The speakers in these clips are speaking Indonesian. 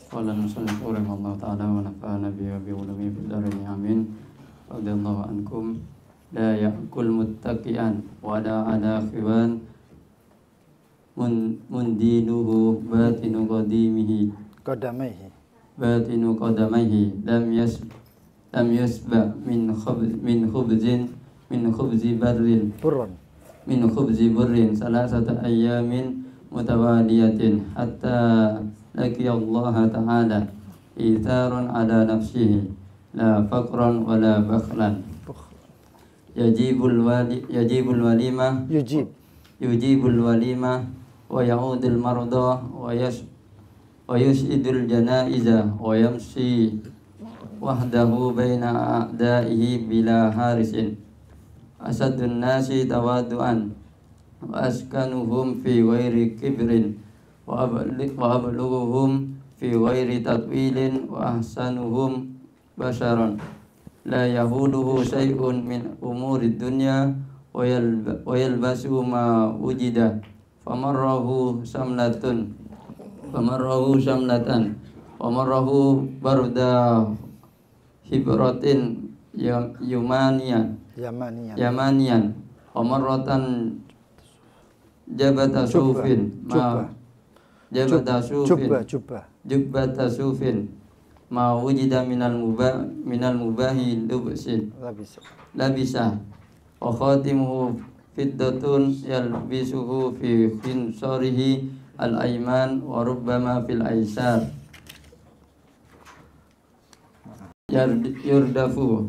Qala musannif rahimahullah ta'ala wa nafa'ana bihi wa bi ulumi fid dharain amin. Radhiyallahu ankum. La ya'kul muttaqian wa la ala khiwan mundinuhu batinu qadimihi lam yasba min khubzi burrin salasata ayyamin mutawaliyatin hatta laqiya Allah ta'ala itharun ala nafsihi la faqran wa la bakhlan yujibul walima wa ya'udul marda wa yushidul janaiza wa yamshi wahdahu baina a'daihi bila harisin asadun nasi tawadu'an wa askanuhum fi ghairi kibrin wa ablughuhum fi ghairi tatwilin wa ahsanuhum basharan la yahuduhu syai'un min umuri dunya wa yalbasu ma wujida famarrahu samlatan wa marrahu barda hibratin yamaniyan wa marratan jabata sufin ma wujida minal mubahi labisa wa khatimuhu fiddatun yalbisuhu fi khinsarihi al-ayman wa rubbama fil aysar yurdafu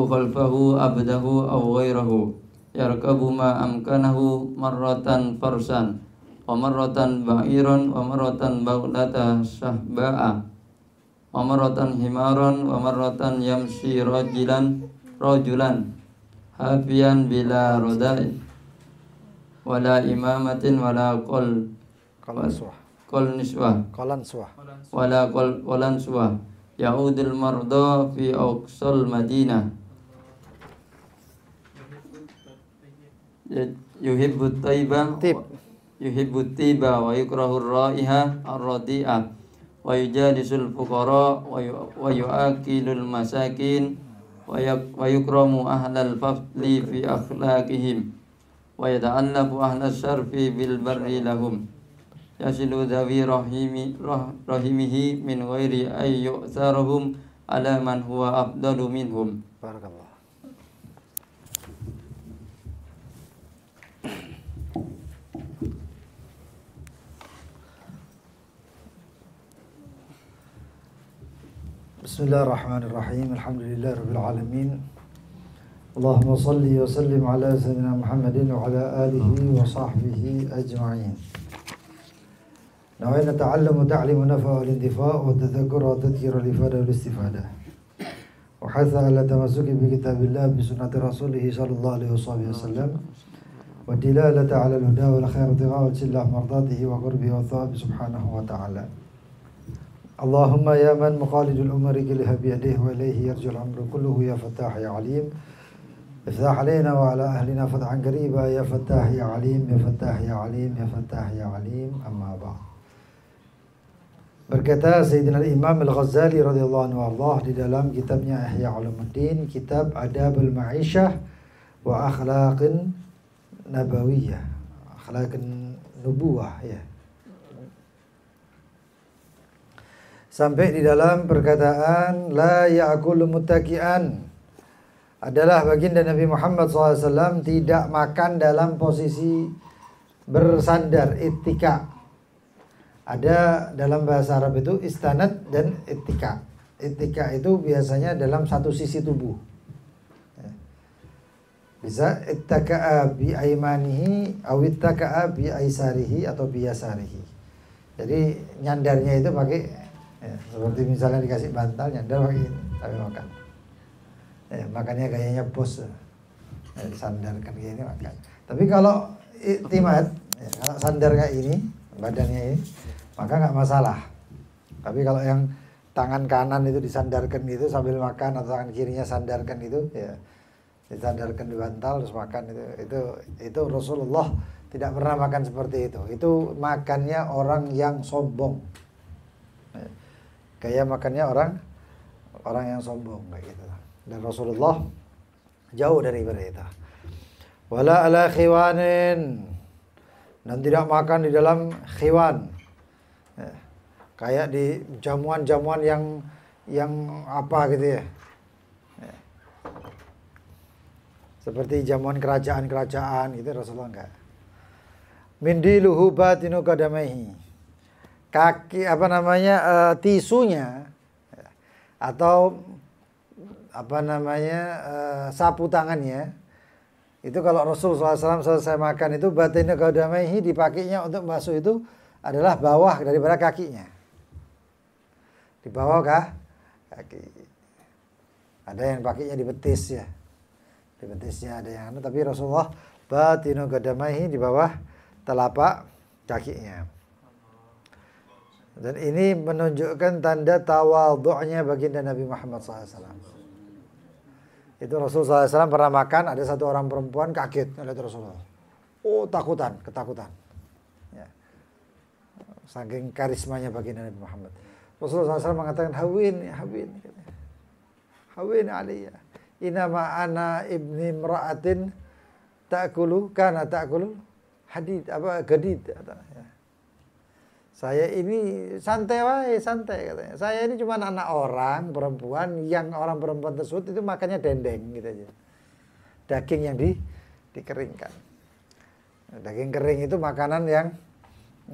khalfahu abdahu aw ghairahu yarkabu ma amkanahu marratan farsan wa marratan ba'iran wa marratan ba'data sahba'a wa marratan himaran wa marratan yamshi rajulan hafiyan bila rodai wala imamatin wala qalanswah ya'udul marda fi aqsal madinah yuhibbut tiba wa yukrahur raiha ar-radi'ah wa yujalisul fuqara wa yu'akilul masakin wa yukramu ahlal fadli fi akhlaqihim wa yata'allafu ahlas syarfi bil barri lahum yasilu dhawi rahimihi min ghairi ay yu'tharuhum ala man huwa afdalu minhum. Barakallah. Bismillahirrahmanirrahim. Alhamdulillahi rabbil alamin. Allahumma salli wa sallim ala sayyidina Muhammadin wa ala alihi wa sahbihi ajma'in. Nawayna ta'allamu ta'limu nafa wal intifa' wa tadhakkura wa tadhkira al ifada wal istifada. Wa hatha ala tamassuki bi kitabillah bi sunnati rasulih sallallahu alaihi wasallam wa dilalata ala al huda wal khair tigha wa sillah mardatihi wa qurbihi wa thawab subhanahu wa ta'ala. Allahumma ya man maqalidul umri kilha bi yadihi wa ilayhi yarjul amru kulluhu ya fattah ya alim افتح علينا وعلى أهلنا فتحا قريبا يا فتاح يا عليم يا فتاح يا عليم يا فتاح يا عليم أما بعد. Berkata Sayyidina Imam Al-Ghazali radhiyallahu anhu warḍah di dalam kitabnya Ihya Ulumuddin, kitab Adabul Ma'isyah wa Akhlaqin Nabawiyah, Akhlaqin Nubuwah ya. Sampai di dalam perkataan la ya'kulu muttaqi'an, adalah baginda Nabi Muhammad SAW tidak makan dalam posisi bersandar, ittika. Ada dalam bahasa Arab itu istanad dan ittika. Ittika itu biasanya dalam satu sisi tubuh. Bisa ittaka'a bi aymanihi aw ittaka'a bi aisarihi atau bi yasarihi. Jadi nyandarnya itu pakai seperti misalnya dikasih bantal, nyandar pakai ini, tapi makan. Makannya kayaknya bos, sandarkan kayak ini makan. Tapi kalau iktimad, kalau sandar kayak ini, badannya ini, maka nggak masalah. Tapi kalau yang tangan kanan itu disandarkan gitu sambil makan, atau tangan kirinya sandarkan itu, ya disandarkan di bantal terus makan itu Rasulullah Tidak pernah makan seperti itu. Itu makannya orang yang sombong. Kayak makannya orang yang sombong kayak gitu. Dan Rasulullah jauh dari itu. Wala ala khiwanin, dan tidak makan di dalam khiwan. Kayak di jamuan-jamuan yang apa gitu ya. Seperti jamuan kerajaan-kerajaan gitu, Rasulullah enggak. Mindiluhu batinu qadamaihi. Kaki tisunya atau sapu tangannya itu kalau Rasulullah SAW selesai makan itu batinu qadamaihi dipakainya untuk basuh itu adalah bawah daripada kakinya. Di bawah kaki. Ada yang pakainya di betis ya. Di betisnya ada yang tapi Rasulullah batinu qadamaihi di bawah telapak kakinya. Dan ini menunjukkan tanda tawadhu'nya baginda Nabi Muhammad SAW. Itu Rasulullah SAW pernah makan, ada satu orang perempuan kaget melihat Rasulullah. Oh, ketakutan. Ya. Saking karismanya baginda Nabi Muhammad. Rasulullah SAW mengatakan, hawin aliyah. Inama ana ibni mra'atin ta'kulu hadid gadid. Saya ini santai katanya. Saya ini cuma anak orang perempuan yang orang perempuan tersebut itu makannya dendeng gitu aja. Daging yang dikeringkan. Daging kering itu makanan yang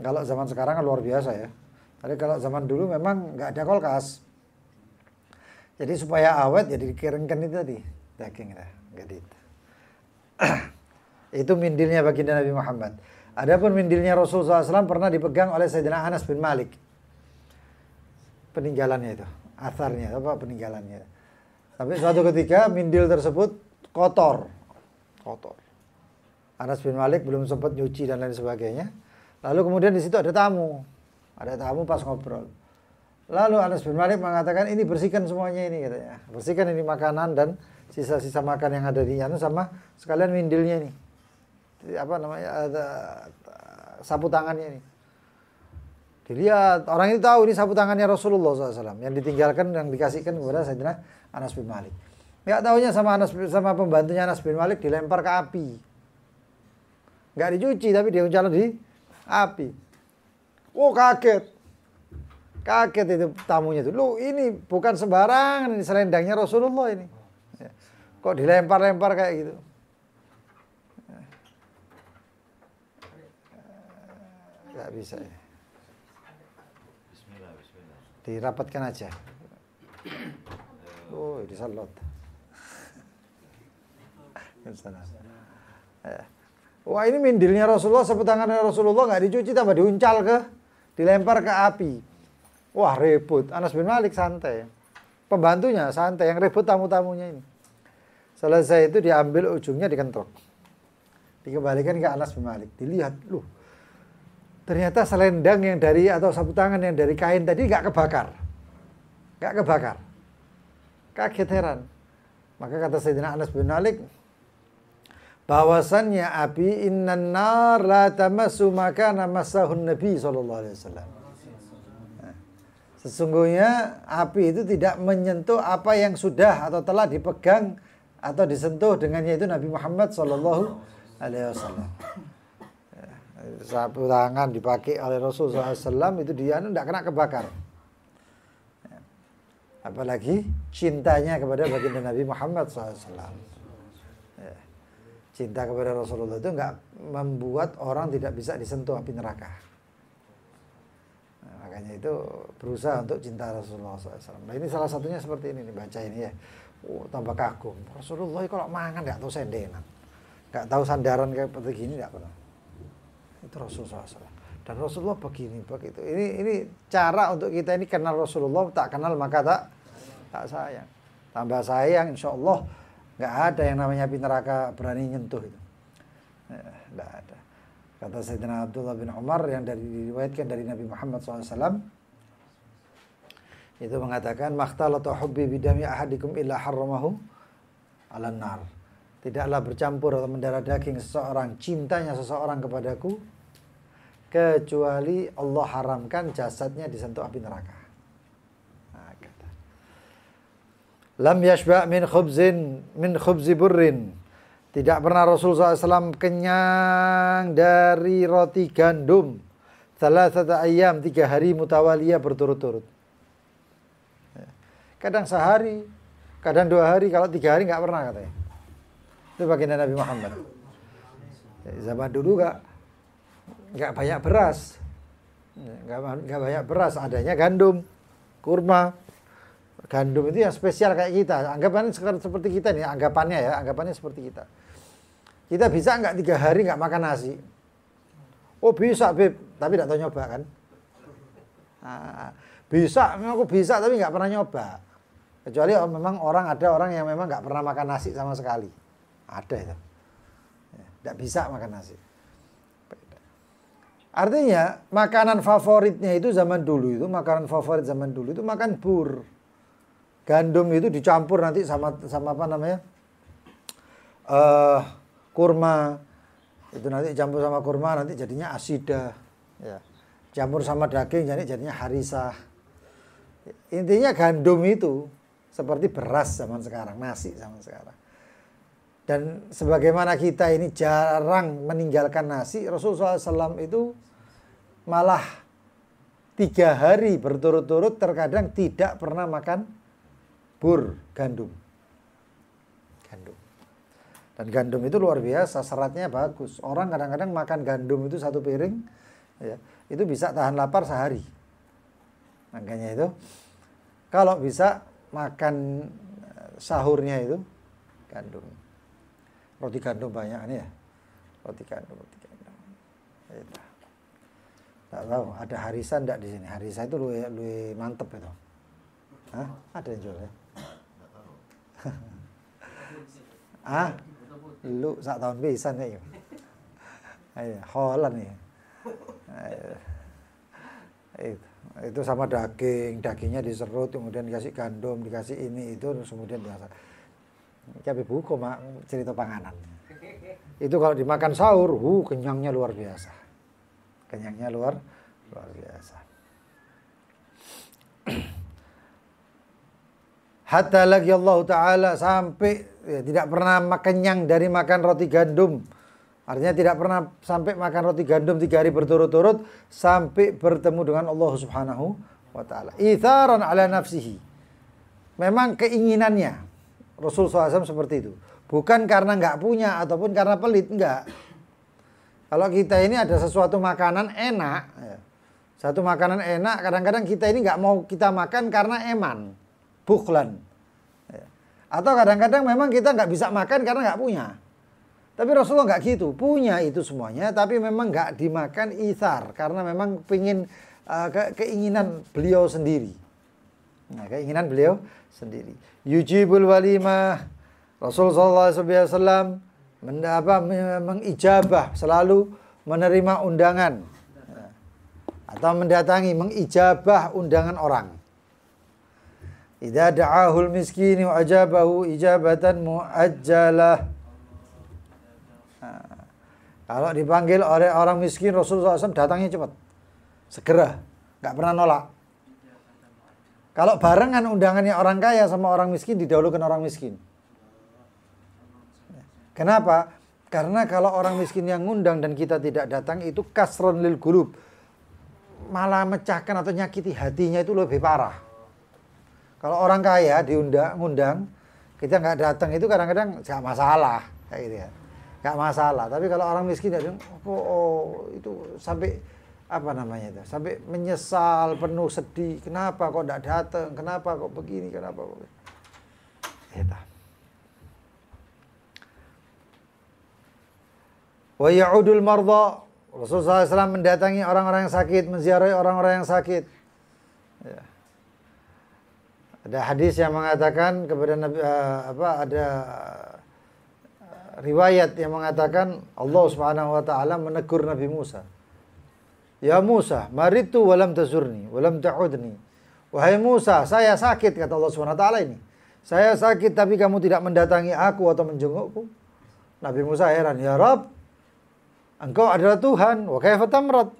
kalau zaman sekarang kan luar biasa ya. Tapi kalau zaman dulu memang nggak ada kulkas. Jadi supaya awet ya dikeringkan itu tadi daging gadid. Itu mindilnya baginda Nabi Muhammad. Adapun mindilnya Rasulullah SAW pernah dipegang oleh Sayyidina Anas bin Malik. Peninggalannya itu, atharnya, peninggalannya. Sampai suatu ketika mindil tersebut kotor. Anas bin Malik belum sempat nyuci dan lain sebagainya. Lalu kemudian di situ ada tamu pas ngobrol. Lalu Anas bin Malik mengatakan ini bersihkan semuanya ini katanya. Bersihkan ini makanan dan sisa-sisa makan yang ada di sama sekalian mindilnya ini. Ada sapu tangannya ini. Dilihat orang ini tahu ini sapu tangannya Rasulullah SAW yang ditinggalkan yang dikasihkan kepada Sayyidina Anas bin Malik. Nggak tahunya sama pembantunya Anas bin Malik dilempar ke api. Nggak dicuci tapi diuncalon di api. Oh kaget itu tamunya itu. Lu ini bukan sembarangan ini selendangnya Rasulullah ini. Kok dilempar-lempar kayak gitu? Gak bisa ya. Bismillah. Dirapatkan aja. Oh, disalot. Wah, ini mindilnya Rasulullah, sapu tangannya Rasulullah nggak dicuci, tambah dilempar ke api. Wah, ribut. Anas bin Malik santai. Pembantunya santai, yang ribut tamu-tamunya ini. Selesai itu diambil ujungnya dikentrok. Dikembalikan ke Anas bin Malik. Dilihat, ternyata selendang yang dari atau sapu tangan yang dari kain tadi nggak kebakar. Kaget heran. Maka kata Sayyidina Anas bin Malik, bahwasannya api innan nar la tamassu makana masahun Nabi sallallahu alaihi wasallam. Sesungguhnya api itu tidak menyentuh apa yang sudah atau telah dipegang atau disentuh dengannya itu Nabi Muhammad sallallahu alaihi wasallam. Sapu tangan dipakai oleh Rasulullah SAW itu dia tidak kena kebakar. Apalagi cintanya kepada baginda Nabi Muhammad SAW. Cinta kepada Rasulullah itu enggak membuat orang tidak bisa disentuh api neraka. Makanya itu berusaha untuk cinta Rasulullah SAW. Nah ini salah satunya seperti ini nih, baca ini ya. Tambah kagum. Rasulullah kalau mangan enggak tahu sendenan. Enggak tahu sandaran kayak begini enggak pernah. Itu Rasulullah SAW. Dan Rasulullah begini begitu. Ini cara untuk kita ini kenal Rasulullah, tak kenal maka tak sayang. Tambah sayang, insya Allah nggak ada yang namanya api neraka berani nyentuh itu. Nggak ada. Kata Sayyidina Abdullah bin Umar yang diriwayatkan dari Nabi Muhammad SAW itu mengatakan makhtalatu hubbi bidami ahadikum illa harramahu 'alan nar. tidaklah bercampur atau mendarah daging seseorang, cintanya seseorang kepadaku, kecuali Allah haramkan jasadnya disentuh api neraka. Nah, kata. Lam yashba' min khubzi burrin. Tidak pernah Rasulullah SAW kenyang dari roti gandum. Thalathata ayyam, 3 hari mutawaliyah berturut-turut. Kadang sehari, kadang 2 hari, kalau 3 hari nggak pernah katanya. Itu baginda Nabi Muhammad. Zaman dulu nggak banyak beras, nggak banyak beras, adanya gandum, kurma. Gandum itu yang spesial kayak kita. Anggapannya seperti kita nih, anggapannya seperti kita. Kita bisa nggak 3 hari nggak makan nasi? Oh bisa, Beb, tapi nggak tahu nyoba kan? Nah, bisa, memang aku bisa, tapi nggak pernah nyoba. Kecuali memang ada orang yang memang nggak pernah makan nasi sama sekali. Ada itu. Nggak bisa makan nasi. Artinya makanan favoritnya itu zaman dulu itu, makan bur. Gandum itu dicampur nanti sama apa namanya? Kurma. Itu nanti campur sama kurma nanti jadinya asida. Ya. Campur sama daging jadinya harisah. Intinya gandum itu seperti beras zaman sekarang, nasi zaman sekarang. Dan sebagaimana kita ini jarang meninggalkan nasi, Rasulullah SAW itu malah 3 hari berturut-turut terkadang tidak pernah makan gandum. Dan gandum itu luar biasa, seratnya bagus. Orang kadang-kadang makan gandum itu 1 piring, ya, itu bisa tahan lapar sehari. Makanya itu, kalau bisa makan sahurnya itu gandum. Roti gandum banyak nih ya. Roti gandum. Nggak tahu, ada harisan enggak di sini? Harisan itu lebih mantep itu. Hah? Ada yang jual ya? Ah? Lu sak tahun pisan ya. Ayo, Holland ya. Itu sama dagingnya diserut, kemudian dikasih gandum, dikasih ini itu, kemudian biasa. Tapi buku cerita panganan. Itu kalau dimakan sahur, kenyangnya luar biasa. Kenyangnya luar biasa. Hatta lagi Allah Ta'ala sampai tidak pernah kenyang dari makan roti gandum. Artinya tidak pernah sampai makan roti gandum 3 hari berturut-turut sampai bertemu dengan Allah Subhanahu wa Ta'ala. Itharan ala nafsihi. Memang keinginannya Rasul SAW seperti itu. Bukan karena nggak punya ataupun karena pelit, enggak. Kalau kita ini ada sesuatu makanan enak, satu makanan enak, kadang-kadang kita ini nggak mau kita makan karena eman, bukhlan. Atau kadang-kadang memang kita nggak bisa makan karena nggak punya. Tapi Rasulullah nggak gitu, punya itu semuanya, tapi memang nggak dimakan ithar karena memang pingin keinginan beliau sendiri. Nah, keinginan beliau sendiri. Yujibul walimah, Rasulullah SAW mengijabah, selalu menerima undangan atau mendatangi, mengijabah undangan orang. Idza da'ahul miskini wa ajabahu ijabatan muajjalah. Kalau dipanggil oleh orang miskin, Rasulullah SAW datangnya cepat, segera, nggak pernah nolak. Kalau barengan undangannya orang kaya sama orang miskin, didahulukan orang miskin. Kenapa? Karena kalau orang miskin yang ngundang dan kita tidak datang, itu kasron lil qulub, malah mecahkan atau nyakiti hatinya itu lebih parah. Kalau orang kaya ngundang, kita nggak datang, itu kadang-kadang nggak masalah, kayak gitu ya, nggak masalah. Tapi kalau orang miskin itu sampai apa namanya itu, sampai menyesal, penuh sedih. Kenapa kok nggak datang? Kenapa kok begini? Kenapa kok? Itu. Wa ya'udul mardha. Rasulullah SAW mendatangi orang-orang yang sakit, menziarahi orang-orang yang sakit. Ya. Ada hadis yang mengatakan kepada Nabi, ada riwayat yang mengatakan Allah Subhanahu wa Ta'ala menegur Nabi Musa. Ya Musa, maritu walam tazurni, walam ta'udni. Wahai Musa, saya sakit, kata Allah Subhanahu wa Ta'ala ini. Saya sakit tapi kamu tidak mendatangi aku atau menjengukku. Nabi Musa heran, ya Rabb, engkau adalah Tuhan, wa kaifa tamrad?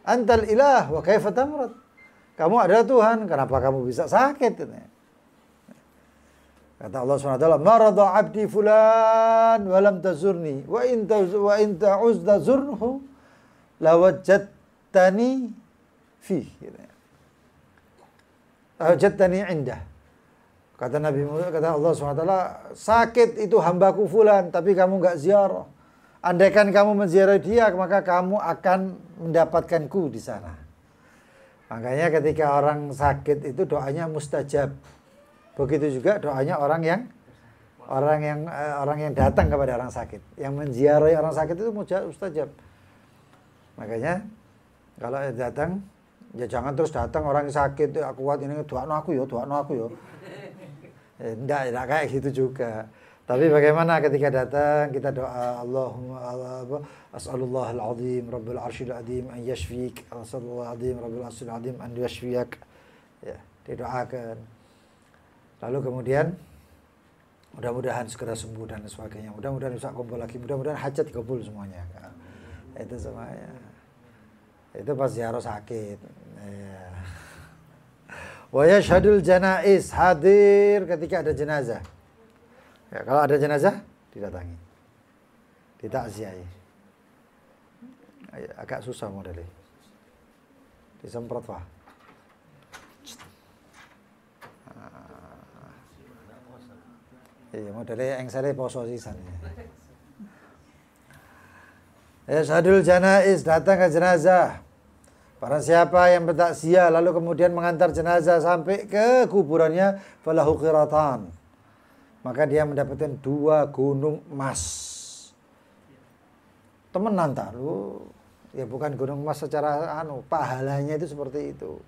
Antal ilah, wa kaifa tamrad? Kamu adalah Tuhan, kenapa kamu bisa sakit? Kata Allah SWT, marada abdi fulan wa lam tazurni wa in ta'uzda zurhu lawajadtani fi. Lawajadtani indah. Kata Nabi Musa, kata Allah SWT, sakit itu hambaku fulan, tapi kamu enggak ziarah. Andaikan kamu menziarahi dia, maka kamu akan mendapatkanku di sana. Makanya ketika orang sakit itu doanya mustajab. Begitu juga doanya orang yang datang kepada orang sakit, yang menziarahi orang sakit itu mustajab. Makanya kalau datang, ya jangan terus datang orang sakit, aku kuat ini doakan aku yo. Enggak kayak gitu juga. Tapi bagaimana ketika datang kita doa Allahumma as'alullahal azim rabbul arsyil azim an yashfik, as'alullahal azim rabbul arsyil azim an yashfiyak. Ya, didoakan. Lalu kemudian mudah-mudahan segera sembuh dan sebagainya. Mudah-mudahan bisa kumpul lagi. Mudah-mudahan hajat dikabul semuanya. Itu semuanya. Itu pas ziarah sakit. Ya. Wa yashhadul janaiz, hadir ketika ada jenazah. Ya, kalau ada jenazah didatangi. Ditakziahi. Agak susah modelnya. Disemprot Pak. Iya, modelnya yang saya poso sisan. Yashhadul janaiz, datang ke jenazah. Para siapa yang bertakziah lalu kemudian mengantar jenazah sampai ke kuburannya, falahu qiratan. Maka dia mendapatkan 2 gunung emas. Temenan tak lu? Ya bukan gunung emas secara pahalanya itu seperti itu.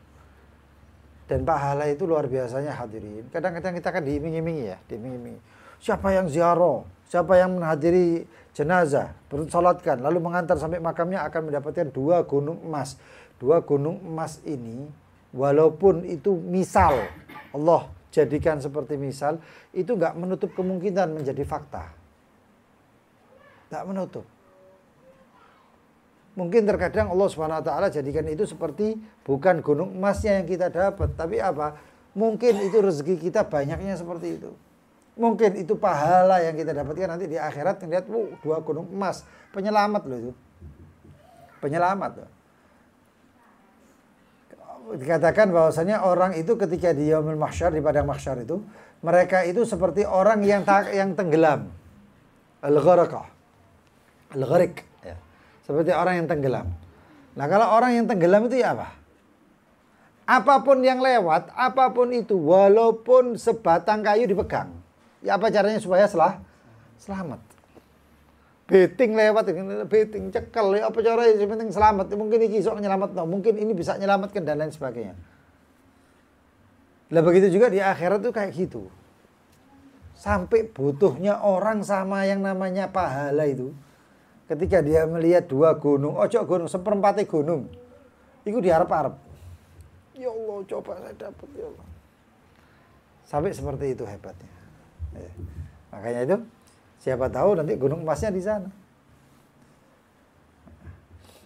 Dan pahala itu luar biasanya hadirin. Kadang-kadang kita kan diiming-imingi ya, diiming-imingi. Siapa yang ziarah, siapa yang menghadiri jenazah, bersalatkan, lalu mengantar sampai makamnya akan mendapatkan 2 gunung emas. 2 gunung emas ini, walaupun itu misal, Allah jadikan seperti misal, itu nggak menutup kemungkinan menjadi fakta. Nggak menutup. Mungkin terkadang Allah SWT jadikan itu seperti bukan gunung emasnya yang kita dapat, tapi apa? Mungkin itu rezeki kita banyaknya seperti itu. Mungkin itu pahala yang kita dapatkan nanti di akhirat, ngelihat 2 gunung emas, penyelamat loh itu. Penyelamat loh. Dikatakan bahwasanya orang itu ketika di yaumul mahsyar, di padang mahsyar itu, mereka itu seperti orang yang tenggelam. Al-gharaqah. Al-gharik. Ya. Seperti orang yang tenggelam. Nah, kalau orang yang tenggelam itu ya apa? Apapun yang lewat, apapun itu, walaupun sebatang kayu dipegang. Ya apa caranya supaya selamat? Beting lewat, beting cekel, ya apa caranya yang penting selamat. Mungkin ini sok nyelamat, mungkin ini bisa nyelamatkan dan lain sebagainya. Lah begitu juga di akhirat tuh kayak gitu. Sampai butuhnya orang sama yang namanya pahala itu. Ketika dia melihat 2 gunung, ojo gunung, 1/4 gunung. Itu diharap-harap. Ya Allah, coba saya dapat ya Allah. Sampai seperti itu hebatnya. Ya. Makanya itu siapa tahu nanti gunung emasnya di sana.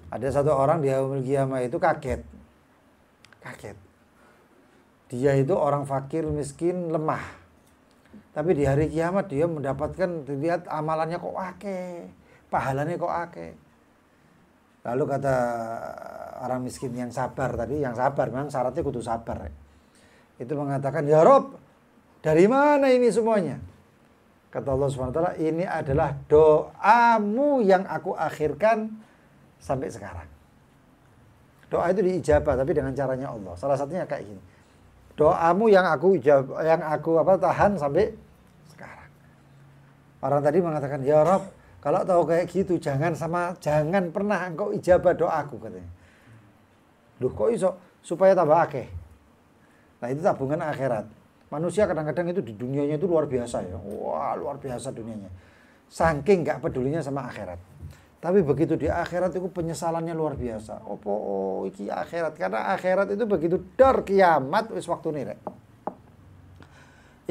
Ada satu orang di yaumul qiyamah itu kaget. Dia itu orang fakir, miskin, lemah. Tapi di hari kiamat dia mendapatkan, dilihat amalannya kok akeh, pahalanya kok akeh. Lalu kata orang miskin yang sabar tadi, yang sabar memang syaratnya kudu sabar. Itu mengatakan, "Ya Rob, dari mana ini semuanya?" Kata Allah SWT, ini adalah doamu yang aku akhirkan sampai sekarang. Doa itu diijabah, tapi dengan caranya Allah. Salah satunya kayak gini. Doamu yang aku tahan sampai sekarang. Orang tadi mengatakan, "Ya Rob, kalau tahu kayak gitu jangan pernah engkau ijabah doaku," katanya. Loh kok iso? Supaya tambah akeh. Nah itu tabungan akhirat. Manusia kadang-kadang itu di dunianya itu luar biasa ya. Wah, luar biasa dunianya. Saking gak pedulinya sama akhirat. Tapi begitu di akhirat itu penyesalannya luar biasa. Iki akhirat. Karena akhirat itu begitu dar kiamat wis waktu ini.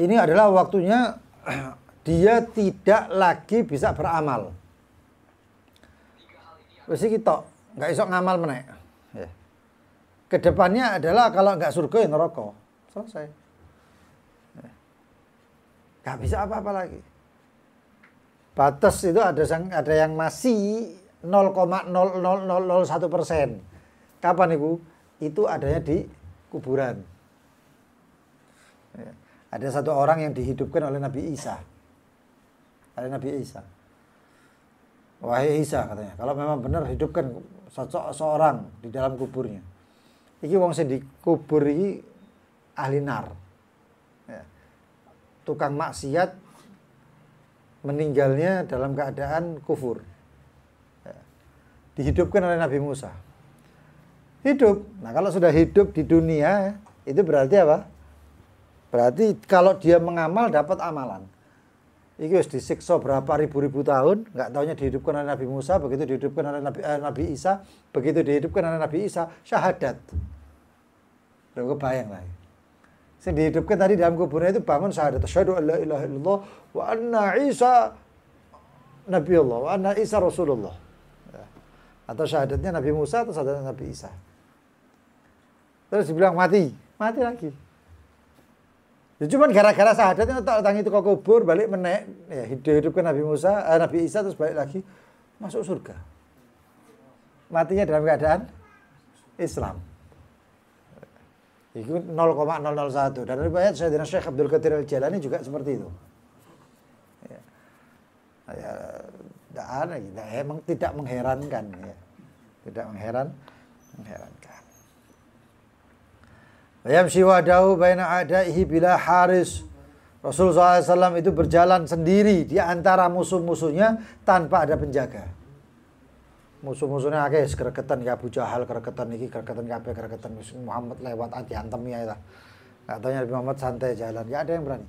Ini adalah waktunya dia tidak lagi bisa beramal. Wis iki tok, enggak iso ngamal meneh. Ya. Kedepannya adalah kalau enggak surga ya neraka. Selesai. Ya. Enggak bisa apa-apa lagi. Batas itu ada yang masih 0,00001%. Kapan itu? Itu adanya di kuburan. Ya. Ada satu orang yang dihidupkan oleh Nabi Isa. Oleh Nabi Isa. Wahai Isa katanya, kalau memang benar hidupkan seorang di dalam kuburnya. Iki wong sing dikubur iki ahli nar. Ya. Tukang maksiat meninggalnya dalam keadaan kufur. Ya. Dihidupkan oleh Nabi Musa. Hidup. Nah, kalau sudah hidup di dunia, itu berarti apa? Berarti kalau dia mengamal dapat amalan. Iki harus disiksa berapa ribu-ribu tahun, nggak taunya dihidupkan oleh Nabi Musa, begitu dihidupkan oleh Nabi Isa, begitu dihidupkan oleh Nabi Isa, syahadat. Udah kebayang lah. Yang dihidupkan tadi dalam kuburnya itu bangun syahadat. Asyhadu an la ilaha illallah wa anna Isa Nabiullah wa anna Isa Rasulullah. Atau syahadatnya Nabi Musa atau syahadatnya Nabi Isa. Terus dibilang mati lagi. Ya cuman gara-gara syahadatnya tangi itu ke kubur, balik menek, ya hidupkan Nabi Musa, Nabi Isa terus balik lagi masuk surga. Matinya dalam keadaan Islam. Itu 0,001. Dan riwayat Sayyidina Syekh Abdul Qadir Al-Jailani juga seperti itu. Ya, emang tidak mengherankan ya. Tidak mengherankan. Yamshi wadahu baina a'daihi bila haris. Rasulullah SAW itu berjalan sendiri di antara musuh-musuhnya tanpa ada penjaga. Musuh-musuhnya akeh kereketan ya Abu Jahal, kereketan iki, kereketan kabeh, kereketan Muhammad lewat diantem ya itu. Enggak taunya Nabi Muhammad santai jalan, enggak ada yang berani.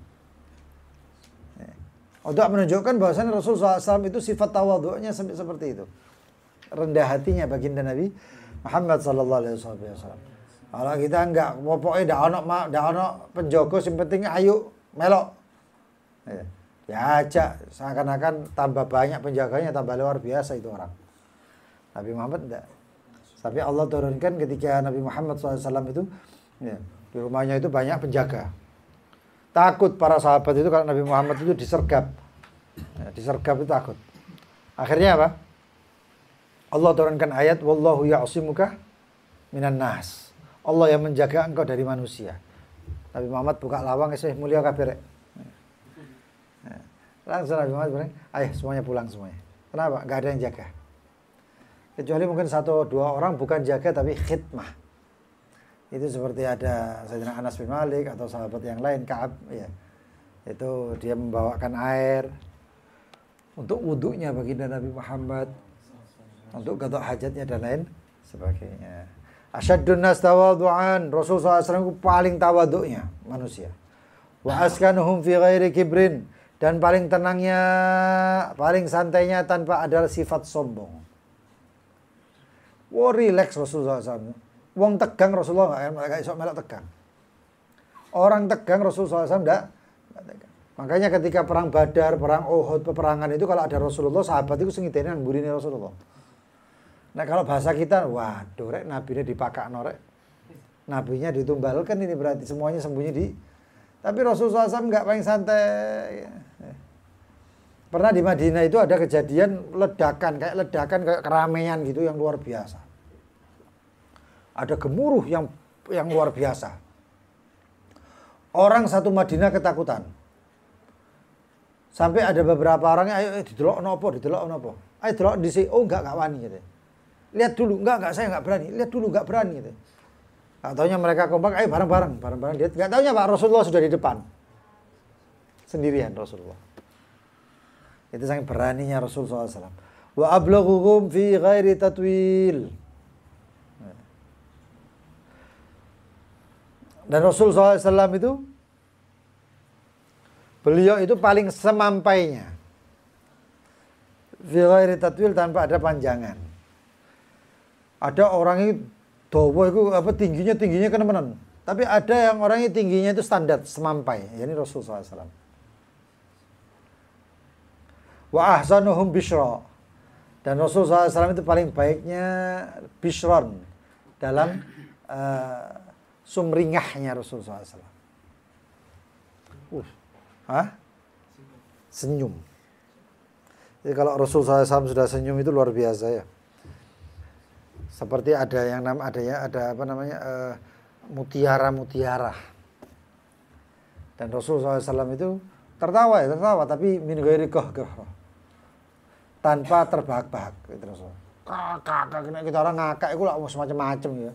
Untuk menunjukkan bahwasanya Rasulullah SAW itu sifat tawadhu'nya seperti itu. Rendah hatinya baginda Nabi Muhammad sallallahu alaihi wasallam. Kalau kita enggak, pokoknya ndak ono penjogo, yang penting ayo melok. Ya aja, seakan-akan tambah banyak penjaganya, tambah luar biasa itu orang. Nabi Muhammad enggak. Tapi Allah turunkan ketika Nabi Muhammad SAW itu, ya, di rumahnya itu banyak penjaga. Takut para sahabat itu kalau Nabi Muhammad itu disergap. Ya, disergap itu takut. Akhirnya apa? Allah turunkan ayat, wallahu ya'simuka minan nas. Allah yang menjaga engkau dari manusia. Nabi Muhammad buka lawang, mulia kabeh. Langsung Nabi Muhammad bilang, ayo semuanya pulang semuanya. Kenapa? Enggak ada yang jaga. Kecuali mungkin 1-2 orang bukan jaga tapi khidmah. Itu seperti ada Sayyidina Anas bin Malik atau sahabat yang lain, Ka'ab ya. Itu dia membawakan air untuk wudhunya baginda Nabi Muhammad, untuk qada hajatnya dan lain sebagainya. Asyaddun nas tawadhu'an, Rasulullah SAW paling tawadhu'nya manusia. Wa askanuhum fi ghairi kibrin, dan paling tenangnya, paling santainya tanpa ada sifat sombong. Wah, relax Rasulullah SAW. Wong tegang Rasulullah enggak iso melok tegang. Orang tegang Rasulullah SAW enggak tegang. Makanya ketika perang Badar, perang Uhud, peperangan itu kalau ada Rasulullah, sahabat itu sengitene nang mburine Rasulullah. Nah kalau bahasa kita, waduh rek nabinya dipakakno rek. Nabinya ditumbalkan, ini berarti semuanya sembunyi di. Tapi Rasulullah SAW enggak paling santai. Pernah di Madinah itu ada kejadian ledakan kayak keramaian gitu yang luar biasa. Ada gemuruh yang luar biasa. Orang satu Madinah ketakutan. Sampai ada beberapa orangnya, ayo didelok nopo. Ayo delok dhisik. Oh enggak wani gitu. Lihat dulu, enggak saya enggak berani. Lihat dulu enggak berani gitu. Enggak taunya mereka kompak, ayo bareng-bareng. Dia enggak taunya Pak Rasulullah sudah di depan. Sendirian Rasulullah. Itu sangat beraninya Rasulullah SAW. Wa ablaghuhum fi ghairi tatwil. Dan Rasulullah SAW itu, beliau itu paling semampainya. Fi ghairi tatwil, tanpa ada panjangan. Ada orang itu dawa itu tingginya kenemenan. Tapi ada yang orangnya tingginya itu standar semampai, yakni Rasulullah SAW. Wa ahsanuhum bishra. Dan Rasulullah SAW itu paling baiknya bishron dalam sumringahnya Rasulullah SAW. Senyum. Jadi kalau Rasulullah SAW sudah senyum itu luar biasa ya. Seperti ada yang mutiara. Dan Rasulullah SAW itu tertawa, tapi min ghairi qahqah. Tanpa terbahak-bahak gitu Rasul. Kakak kita orang ngakak iku lak macam-macam ya.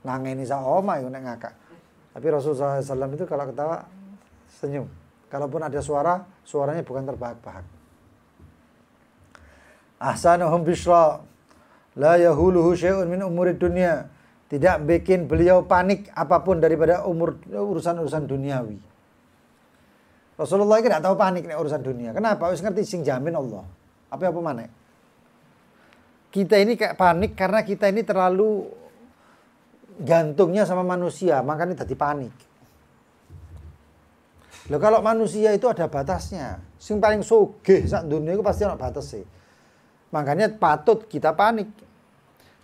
Nangeni sak oma iku nek ngakak. Tapi Rasulullah SAW itu kalau ketawa senyum. Kalaupun ada suaranya bukan terbahak-bahak. Ahsanuhum bishra la yahuluhu syai'un min umurid dunya. Tidak bikin beliau panik apapun daripada urusan-urusan duniawi. Rasulullah ini tidak tahu panik nih urusan dunia. Kenapa? Wis ngerti sing jamin Allah. Apa mana? Kita ini kayak panik karena kita ini terlalu gantungnya sama manusia, makanya jadi panik. Loh kalau manusia itu ada batasnya. Sing paling sugih sak dunia itu pasti ada batas sih. Makanya patut kita panik.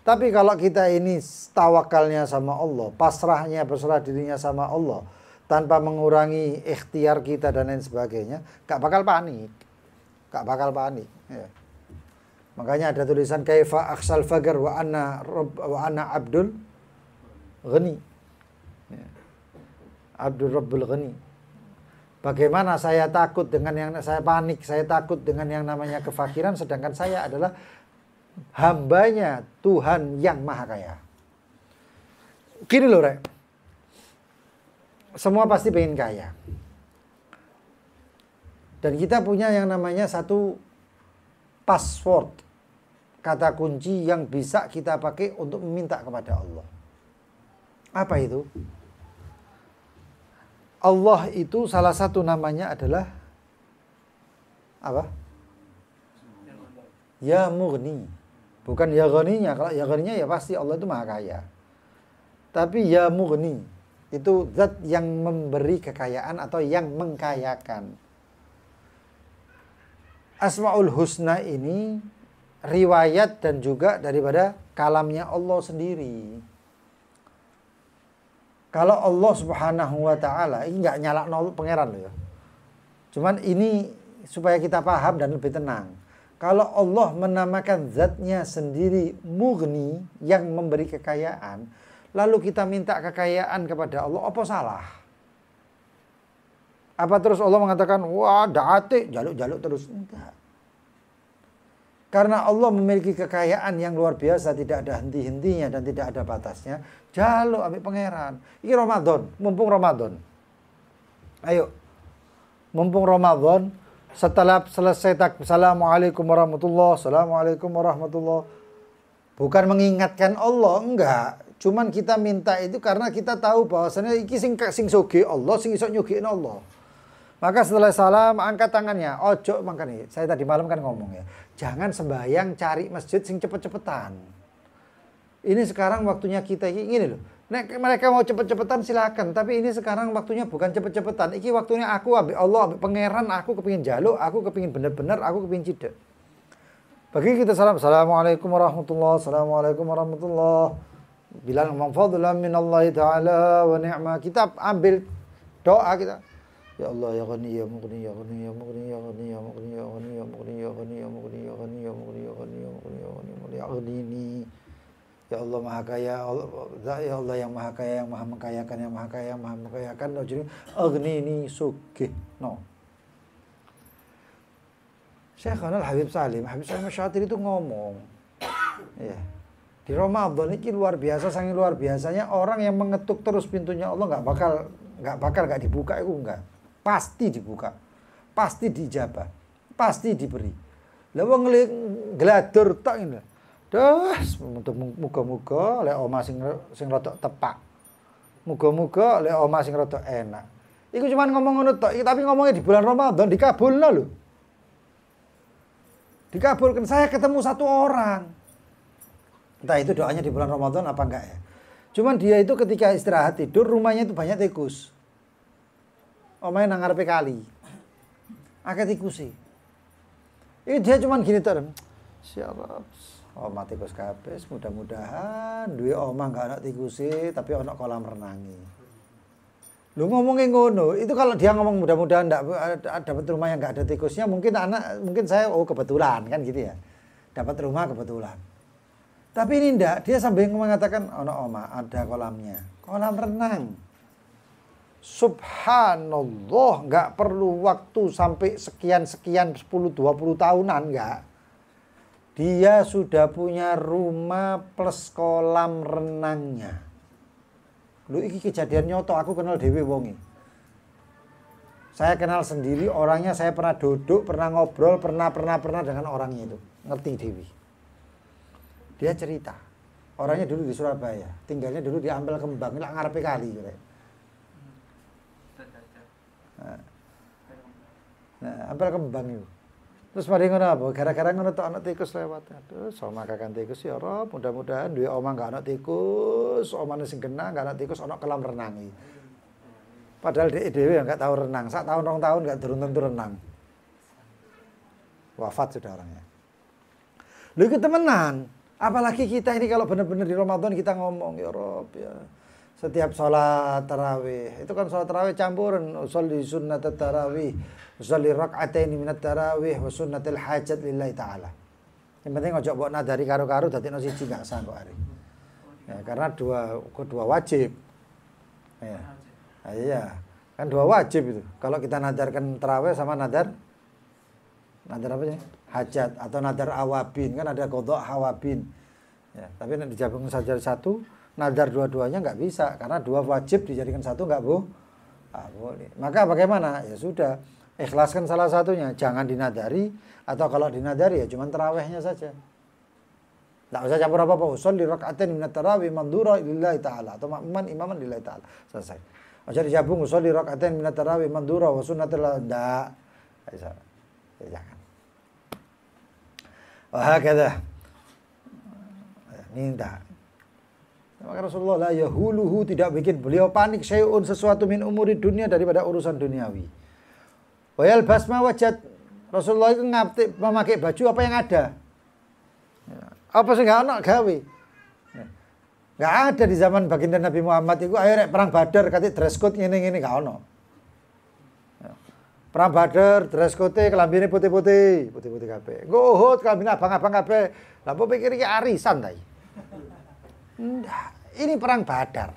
Tapi kalau kita ini tawakalnya sama Allah, berserah dirinya sama Allah, tanpa mengurangi ikhtiar kita dan lain sebagainya, gak bakal panik. Ya. Makanya ada tulisan kaifa akhsal fagar wa ana abdul ghani. Ya. Abdul Rabbul Ghani. Bagaimana saya takut dengan yang saya panik, saya takut dengan yang namanya kefakiran, sedangkan saya adalah hambanya Tuhan yang Maha Kaya. Gini loh, Rek. Semua pasti pengen kaya. Dan kita punya yang namanya satu password, kata kunci yang bisa kita pakai untuk meminta kepada Allah. Apa itu? Allah itu salah satu namanya adalah apa? Ya Mughni. Bukan ya Ghaninya. Kalau ya Ghaninya ya pasti Allah itu Maha Kaya. Tapi ya Mughni itu zat yang memberi kekayaan atau yang mengkayakan. Asmaul Husna ini riwayat dan juga daripada kalamnya Allah sendiri. Kalau Allah Subhanahu wa taala ini enggak nyalakno pangeran loh ya. Cuman ini supaya kita paham dan lebih tenang. Kalau Allah menamakan zatnya sendiri Mughni yang memberi kekayaan, lalu kita minta kekayaan kepada Allah, apa salah? Apa terus Allah mengatakan, wah daate, jaluk-jaluk terus? Enggak. Karena Allah memiliki kekayaan yang luar biasa, tidak ada henti-hentinya dan tidak ada batasnya. Jaluk ambil pangeran. Ini Ramadan, mumpung Ramadan. Ayo, mumpung Ramadan, setelah selesai Assalamualaikum warahmatullahi, Assalamualaikum warahmatullahi. Bukan mengingatkan Allah, enggak. Cuman kita minta itu karena kita tahu bahwasanya iki sing soge Allah, sing iso nyugikno Allah. Maka setelah salam angkat tangannya. Ojo makanya saya tadi malam kan ngomong ya. Jangan sembahyang cari masjid sing cepet-cepetan. Ini sekarang waktunya kita gini loh. Nek mereka mau cepet-cepetan silakan, tapi ini sekarang waktunya bukan cepet-cepetan. Iki waktunya aku ambil Allah, ambil pangeran, aku kepingin jaluk, aku kepingin bener-bener, aku kepingin cidek. Bagi kita salam. Assalamualaikum warahmatullahi, Assalamualaikum warahmatullahi. Bilang fadlan minallahi ta'ala wa ni'ma. Kita ambil doa kita. Ya Allah ya Ghani ya Mughni ya Ghani ya Mughni ya Ghani ya Mughni ya Ghani ya Mughni ya Ghani ya Mughni ya Ghani ya Mughni ya Ghani ya Mughni ya Ghani ya Ghani. Ya Allah Maha Kaya, ya Allah yang Maha Kaya, yang Maha mengkayakan, yang Maha Kaya, yang Maha mengkayakan. Jadi Aghnini sugih no. Syekhana Habib Salim Syatiri itu ngomong, ya. Di Ramadan ini luar biasa, sangat luar biasanya orang yang mengetuk terus pintunya Allah nggak bakal dibuka itu enggak. Pasti dibuka, pasti dijabah, pasti diberi. Lah wong ngladur tok ngene. Das, muga-muga lek omah sing rada tepak. Muga-muga lek omah sing rada enak. Iku cuman ngomong ngono tok, tapi ngomongnya di bulan Ramadan dikabulno lho. Dikabulkan. Saya ketemu satu orang. Entah itu doanya di bulan Ramadan apa enggak ya. Cuman dia itu ketika istirahat tidur rumahnya itu banyak tikus. Omahnya nang ngarepe kali. Akeh tikus sih. Ini dia cuman gini tuh. Siapa? Omah tikus kabeh, mudah-mudahan duwe omah gak ana tikuse tapi ana kolam renangi. Lu ngomongin ngono, itu kalau dia ngomong mudah-mudahan dapat rumah yang gak ada tikusnya, mungkin saya kebetulan kan gitu ya. Dapat rumah kebetulan. Tapi ini ndak, dia sambil mengatakan ana omah, ada kolamnya. Kolam renang. Subhanallah, nggak perlu waktu sampai sekian 10-20 tahunan, nggak. Dia sudah punya rumah plus kolam renangnya. Lu iki kejadian nyoto, aku kenal dhewe wonge. Saya kenal sendiri orangnya, saya pernah duduk, pernah ngobrol, pernah dengan orangnya itu. Ngerti dewi. Dia cerita, orangnya dulu di Surabaya, tinggalnya dulu di Ampel Kembang, lak ngarepe kali. Nah, Ampel Kembang itu. Terus mari ngono apa? Gara-gara ngono tok ana tikus lewat. Aduh, sama kakan tikus ya Rob, mudah-mudahan duwe omah gak ana tikus, omane sing genah gak ana tikus, ana kolam renangi. Padahal dhek dhewe enggak tahu renang. Sak tahun 2 tahun enggak turun tentu renang. Wafat sudah orangnya. Lho itu temenan. Apalagi kita ini kalau benar-benar di Ramadan kita ngomong ya Rob ya. Setiap sholat tarawih, itu kan sholat tarawih campuran, usolli sunnat tarawih, usolli rak'ataini minat tarawih, wa sunnatil hajat lillahi ta'ala. Yang penting ojo mbok nadari karo-karo dadekno siji gak sah kok hari. Ya, karena dua wajib. Ya. Nah, iya, kan 2 wajib itu. Kalau kita nadarkan tarawih sama nadar apa sih? Hajat atau nadar awabin, kan ada qadha hawabin. Ya, tapi nek digabung saja satu, nadar dua-duanya nggak bisa karena 2 wajib dijadikan satu nggak boleh. Maka bagaimana? Ya sudah, ikhlaskan salah satunya, jangan dinadari, atau kalau dinadari ya cuman tarawihnya saja. Nggak usah campur apa-apa. Usolli rak'atain minat tarawih mandura lillahi ta'ala atau ma'muman imaman lillahi ta'ala. Selesai. Aja dijabung usolli rak'atain minat tarawih mandura wa sunnatil ndak. Bisa. Ya jangan. Wah, kata. Ini enggak. Maka Rasulullah la yahuluhu, tidak bikin beliau panik syai'un sesuatu min umuri dunia daripada urusan duniawi. Wa yalbas ma wajad. Rasulullah itu memakai baju apa yang ada. Apa sih enggak ana gawe. Enggak ada di zaman baginda Nabi Muhammad itu ayo rek perang Badar kate dress code ngene-ngene enggak ono. Perang Badar dress code kelambine putih-putih kabeh. Nggo Uhud kelambine abang-abang kabeh. Lah apa pikir iki arisan ta iki? Enggak, ini perang Badar.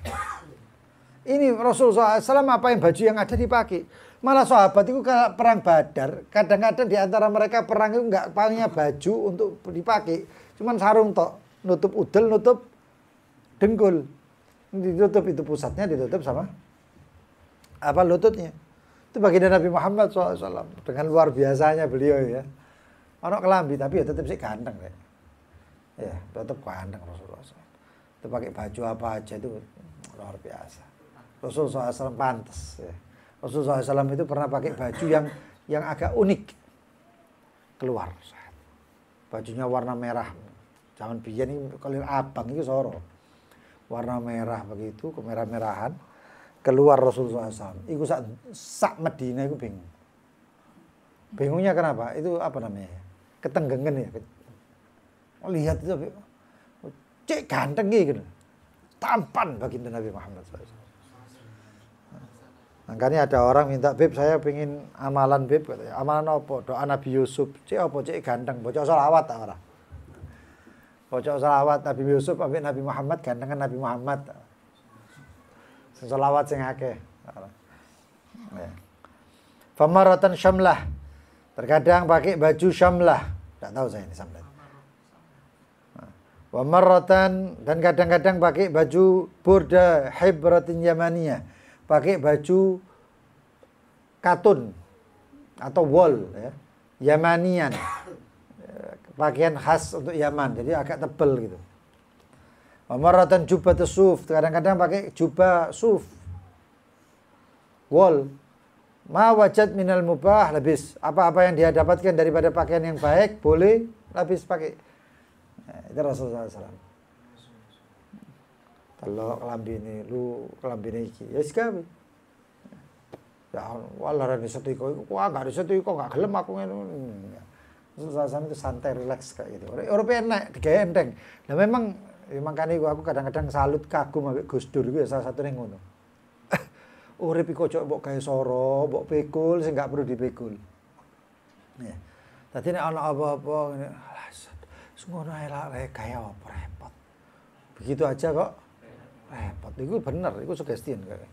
Ini Rasulullah SAW apa yang baju yang ada dipakai. Malah sahabat itu kalau perang Badar, kadang-kadang di antara mereka perang itu enggak punya baju untuk dipakai. Cuman sarung tok, nutup udel, nutup dengkul. Ditutup itu pusatnya, ditutup sama apa lututnya. Itu baginda Nabi Muhammad SAW. Dengan luar biasanya beliau ya. Ono kelambi tapi ya tetap sih ganteng ya. Ya, tetap ganteng Rasulullah SAW. Itu pakai baju apa aja itu luar biasa. Rasulullah SAW pantas ya. Rasulullah SAW itu pernah pakai baju yang agak unik keluar. Bajunya warna merah. Zaman biyen ini kalau abang itu soro. Warna merah begitu, kemerah-merahan. Keluar Rasulullah SAW. Iku sak Medina itu bingung. Bingungnya kenapa? Itu apa namanya? Ketenggengen ya. Lihat itu cek ganteng gitu. Tampan baginda Nabi Muhammad SAW. Makanya ada orang minta, Beb saya pengen amalan Beb, katanya. Amalan apa? Doa Nabi Yusuf. Cek apa? Cek ganteng. Bocah sholawat tak ora? Bocah sholawat Nabi Yusuf ambek Nabi Muhammad gantengan Nabi Muhammad. Sholawat sing akeh. Famaratan syamlah. Terkadang pakai baju syamlah. Enggak tahu saya ini syamlah. Wa marratan, dan kadang-kadang pakai baju burda hibratin yamaniyah. Pakai baju katun atau wol ya. Yamanian. Pakaian khas untuk Yaman, jadi agak tebal gitu. Wa marratan jubbatus suf, kadang-kadang pakai jubah suf. Wol. Ma wajad minal mubah labis. Apa-apa yang dia dapatkan daripada pakaian yang baik boleh labis pakai. Nah, itu Rasulullah SAW. Kalau kelambine lu kelambine iki ya sikawe. Ya walara di setiko iku gak di setiko gak gelem aku ngene. Rasulullah itu santai, rileks kayak gitu. Orang enak, digaya enteng. Nah memang makanya aku kadang-kadang salut kagum ambek Gus Dur iku salah satu yang ngono. Urip iku ojo mbok gawe soro, mbok pikul sing gak perlu dipikul. Ya. Dadi nek ana apa-apa ngene, ngono ae lah gaya apa repot. Begitu aja kok repot. Iku bener, iku suggestion kayak.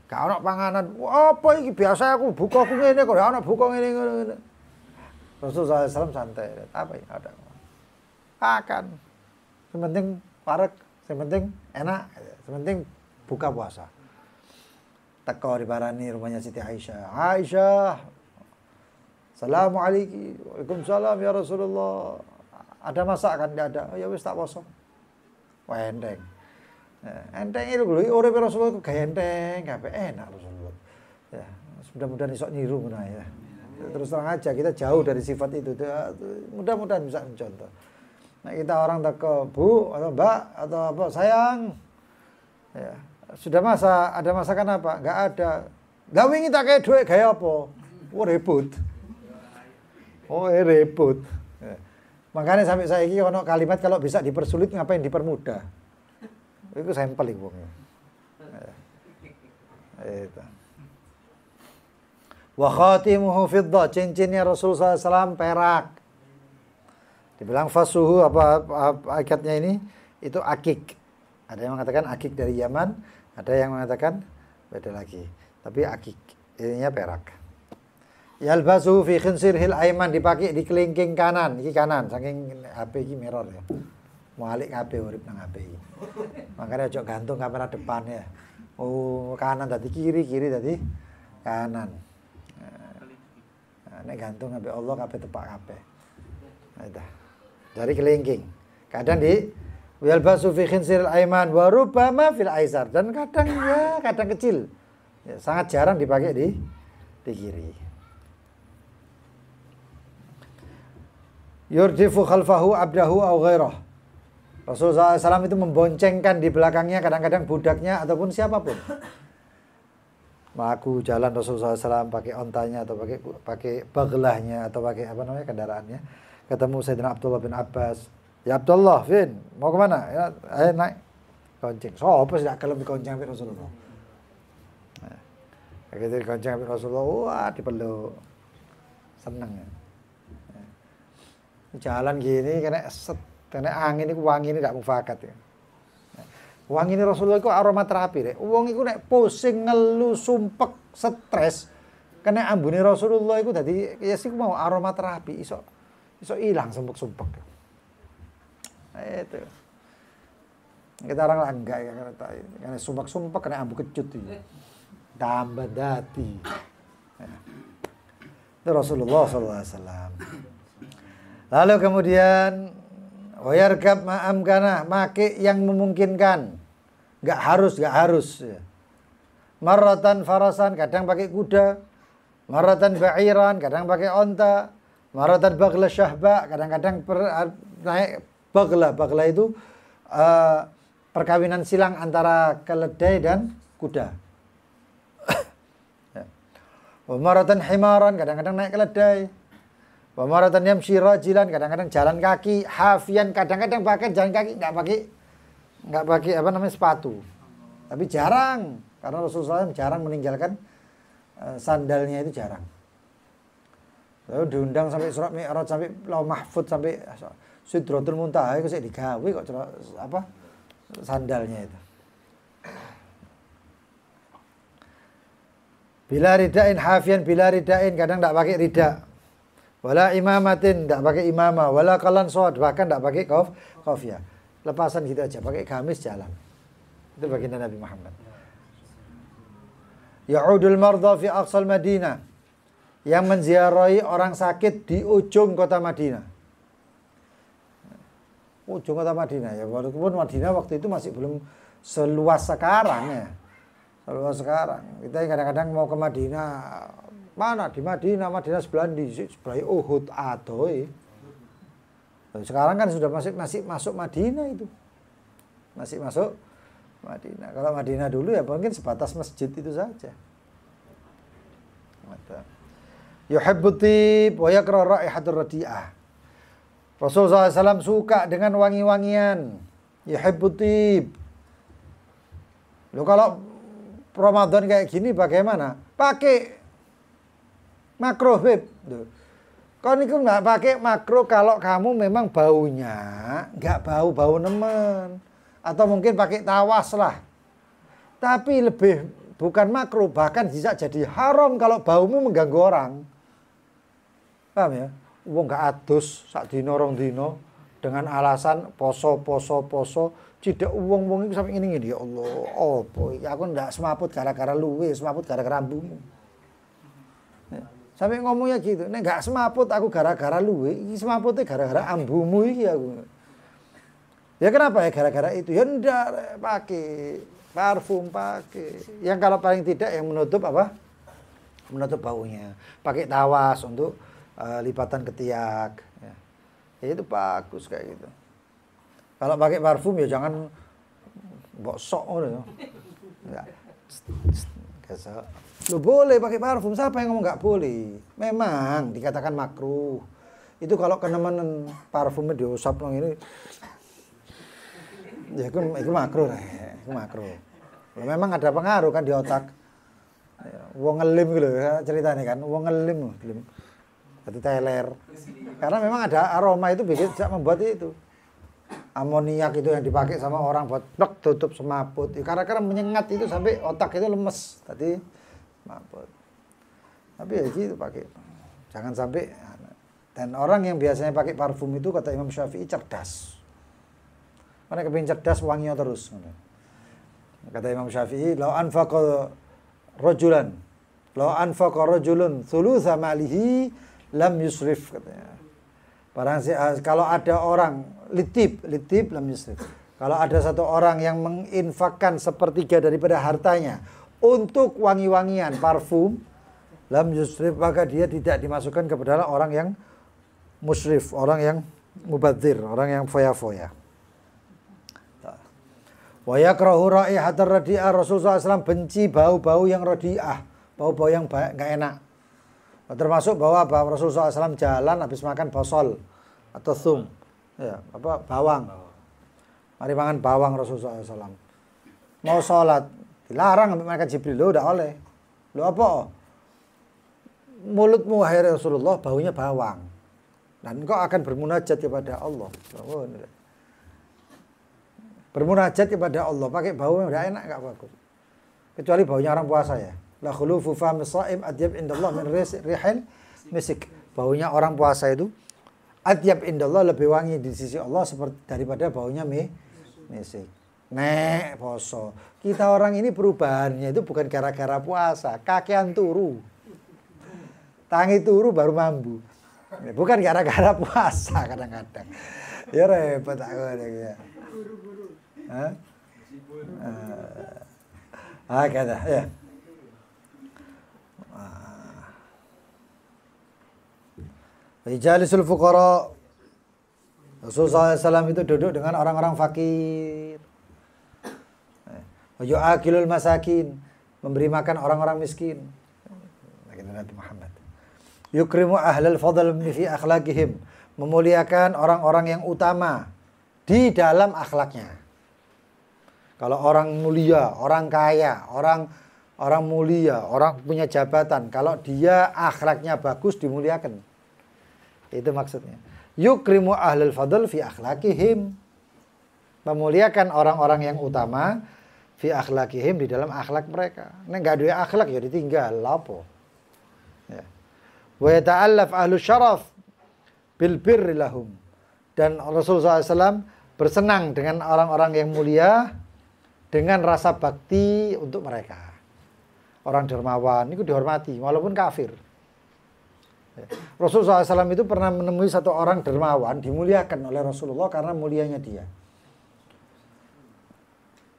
Gak ana panganan, apa iki biasa aku buka aku ngene kok ana buka ngene. Rasulullah SAW santai, apa ya ada. Akan. Yang penting parek, yang penting enak, yang penting buka puasa. Teko dibarani rumahnya Siti Aisyah. Aisyah, Assalamualaikum. Waalaikumsalam ya Rasulullah. Ada masak kan? Tidak ada. Oh, ya wis tak poso. Wah enteng. Enteng itu lho, urip Rasulullah ku gaya enteng, kabeh enak Rasulullah. Ya, mudah-mudahan iso niru ngono ya. Terus terang aja kita jauh dari sifat itu. Mudah-mudahan bisa mencontoh. Nah, kita orang teko, Bu atau Mbak atau apa, sayang. Ya, sudah masak, ada masakan apa? Enggak ada. Lah wingi tak kayak duit gaya apa? Oh repot. Oh repot. Ya. Makanya sampai saya ini ono kalimat kalau bisa dipersulit ngapain dipermudah. Itu sampel iku. Ya. Itu. Wa khatimuhu fiddah, cincinnya Rasulullah SAW perak. Dibilang fasuhu apa akikatnya ini itu akik. Ada yang mengatakan akik dari Yaman, ada yang mengatakan beda lagi. Tapi akik ininya perak. Yalbasu fi khinsirhil aiman, dipakai di kelingking kanan, iki kanan saking HP iki mirror ya. Mualik HP urip nang HP iki. Makanya ojo gantung kamera depan ya. Oh, kanan tadi kiri, kiri tadi kanan. Nek gantung ambek Allah kabeh tepak kabeh. Nah, dari kelingking. Kadang di yalbasu fi khinsiril aiman wa rubbama fil aisar, dan kadang ya kadang kecil. Ya, sangat jarang dipakai di kiri. Yurdifu khalfahu abdahu aw ghairah. Rasulullah SAW itu memboncengkan di belakangnya kadang-kadang budaknya ataupun siapapun. Aku jalan Rasulullah SAW pakai ontanya atau pakai bagelahnya atau pakai apa namanya kendaraannya. Ketemu Sayyidina Abdullah bin Abbas. Ya Abdullah, Vin, mau kemana? Ya, ayo naik. Konceng. Sopo sih gak kelem dikonceng ambek Rasulullah. Nah, begitu dikonceng ambek Rasulullah, wah dipeluk. Seneng ya. Jalan gini kena angin itu wangi ini gak mufakat ya. Wangi ini Rasulullah itu aroma terapi deh. Wong itu nek pusing, ngeluh, sumpek, stres, kena ambune Rasulullah itu tadi ya sih mau aroma terapi iso hilang sumpek-sumpek. Nah, itu. Kita orang lah enggak ya karena sumpek-sumpek kena ambu kecut itu. Tambah dati. Ya. Itu Rasulullah SAW. Lalu kemudian wayarkab ma'amkana, make yang memungkinkan. Enggak harus ya. Marratan farasan, kadang pakai kuda. Marratan ba'iran, kadang pakai onta. Marratan baghla syahba, kadang-kadang naik baghla. Baghla itu perkawinan silang antara keledai dan kuda. Ya. Marratan himaran, kadang-kadang naik keledai. Marratan yamshi rajilan, kadang-kadang jalan kaki. Hafian, kadang-kadang pakai jalan kaki, enggak pakai apa namanya sepatu. Tapi jarang, karena Rasulullah SAW jarang meninggalkan sandalnya, itu jarang. Lalu diundang sampai surat Mi'raj, sampai Lauh Mahfud, sampai Sidratul Muntaha, itu saya digawe kok apa sandalnya itu. Bila ridain hafian, bila ridain, kadang enggak pakai rida. Wala imamatin, enggak pakai imamah. Wala kalan sod, bahkan enggak pakai kofiyah. Lepasan gitu aja, pakai gamis jalan. Itu baginda Nabi Muhammad. Ya'udul mardha fi aqsal Madinah, yang menziarahi orang sakit di ujung kota Madinah. Ujung kota Madinah ya, walaupun Madinah waktu itu masih belum seluas sekarang ya. Seluas sekarang. Kita kadang-kadang mau ke Madinah, mana di Madinah sebelah di sebelah Uhud atoi. Sekarang kan sudah masih masuk Madinah itu. Masih masuk Madinah. Kalau Madinah dulu ya mungkin sebatas masjid itu saja. Yuhibbut tib wa yakrah raihatur radi'ah. Rasulullah SAW suka dengan wangi-wangian. Yuhibbut tib. Loh kalau Ramadan kayak gini bagaimana? Pakai makro, Beb. Kau ini nggak pakai makro kalau kamu memang baunya nggak bau nemen. Atau mungkin pakai tawas lah. Tapi lebih bukan makro, bahkan bisa jadi haram kalau baumu mengganggu orang. Paham ya? Wong nggak adus sak dino rong dino dengan alasan poso. Tidak wong itu sampai ini ya Allah. Oh boy, aku ndak semaput gara-gara luwe, semaput gara-gara ambumu. Sampai ngomongnya gitu, nek gak semaput aku gara-gara luwe, iki semaputnya gara-gara ambumu iki aku. Ya kenapa ya gara-gara itu? Ya ndak pakai parfum, pakai. Yang kalau paling tidak yang menutup apa? Menutup baunya. Pakai tawas untuk lipatan ketiak. Ya itu bagus kayak gitu. Kalau pakai parfum ya jangan mbok sok ngono ya. Enggak. Lu boleh pakai parfum, siapa yang ngomong nggak boleh? Memang dikatakan makruh. Itu kalau kenemenan parfumnya diusap nang ini. Ya itu makruh lah, itu makruh. Memang ada pengaruh kan di otak. Wong ngelim gitu ceritanya kan, wong ngelim. Berarti teler. Karena memang ada aroma itu bisa membuat itu. Amoniak itu yang dipakai sama orang buat tutup semaput. Ya, karena menyengat itu sampai otak itu lemes. Tadi semaput. Tapi ya gitu pakai. Jangan sampai. Dan orang yang biasanya pakai parfum itu kata Imam Syafi'i cerdas. Karena kepingin cerdas wanginya terus. Kata Imam Syafi'i, "Lau anfaqa rajulun thulutha malihi lam yusrif," katanya. Kalau ada orang litib lam yusrif. Kalau ada satu orang yang menginfakkan sepertiga daripada hartanya untuk wangi-wangian parfum, lam yusrif, maka dia tidak dimasukkan kepada orang yang musrif, orang yang mubadzir, orang yang foya-foya. Wa yakrahu raihatar radi'ah. Rasulullah SAW benci bau-bau yang radi'ah, bau-bau yang enggak enak. Termasuk bahwa Rasulullah SAW jalan habis makan bosol atau thum, ya, bawang. Mari makan bawang Rasulullah SAW. Mau sholat dilarang sampai makan Jibril, lo udah oleh. Lo apa? Mulutmu wahai Rasulullah baunya bawang. Dan engkau akan bermunajat kepada Allah. Bermunajat kepada Allah pakai bau yang udah enak enggak bagus. Kecuali baunya orang puasa ya. La khulufu fami shaim adyab indallah min rihil misik. Baunya orang puasa itu adyab indallah, lebih wangi di sisi Allah seperti daripada baunya misik. Nek poso. Kita orang ini perubahannya itu bukan gara-gara puasa, kakean turu. Tangi turu baru mambu. Bukan gara-gara puasa kadang-kadang. Ya repot aku ya. Kata ya. Rijalisul fuqara. Rasulullah SAW itu duduk dengan orang-orang fakir. Yu'akilul masakin, memberi makan orang-orang miskin. Nabi Muhammad. Yukrimu ahlal fadl fi akhlaqihim, memuliakan orang-orang yang utama di dalam akhlaknya. Kalau orang mulia, orang kaya, orang mulia, orang punya jabatan, kalau dia akhlaknya bagus dimuliakan. Itu maksudnya. Yukrimu ahlul fadl fi akhlaqihim, memuliakan orang-orang yang utama fi akhlaqihim, di dalam akhlak mereka. Nek enggak ada akhlak ya ditinggal lapo. Ya. Wa yata'allaf ahlus syaraf bil birri lahum. Dan Rasulullah SAW bersenang dengan orang-orang yang mulia dengan rasa bakti untuk mereka. Orang dermawan itu dihormati walaupun kafir. Rasulullah SAW itu pernah menemui satu orang dermawan, dimuliakan oleh Rasulullah karena mulianya dia.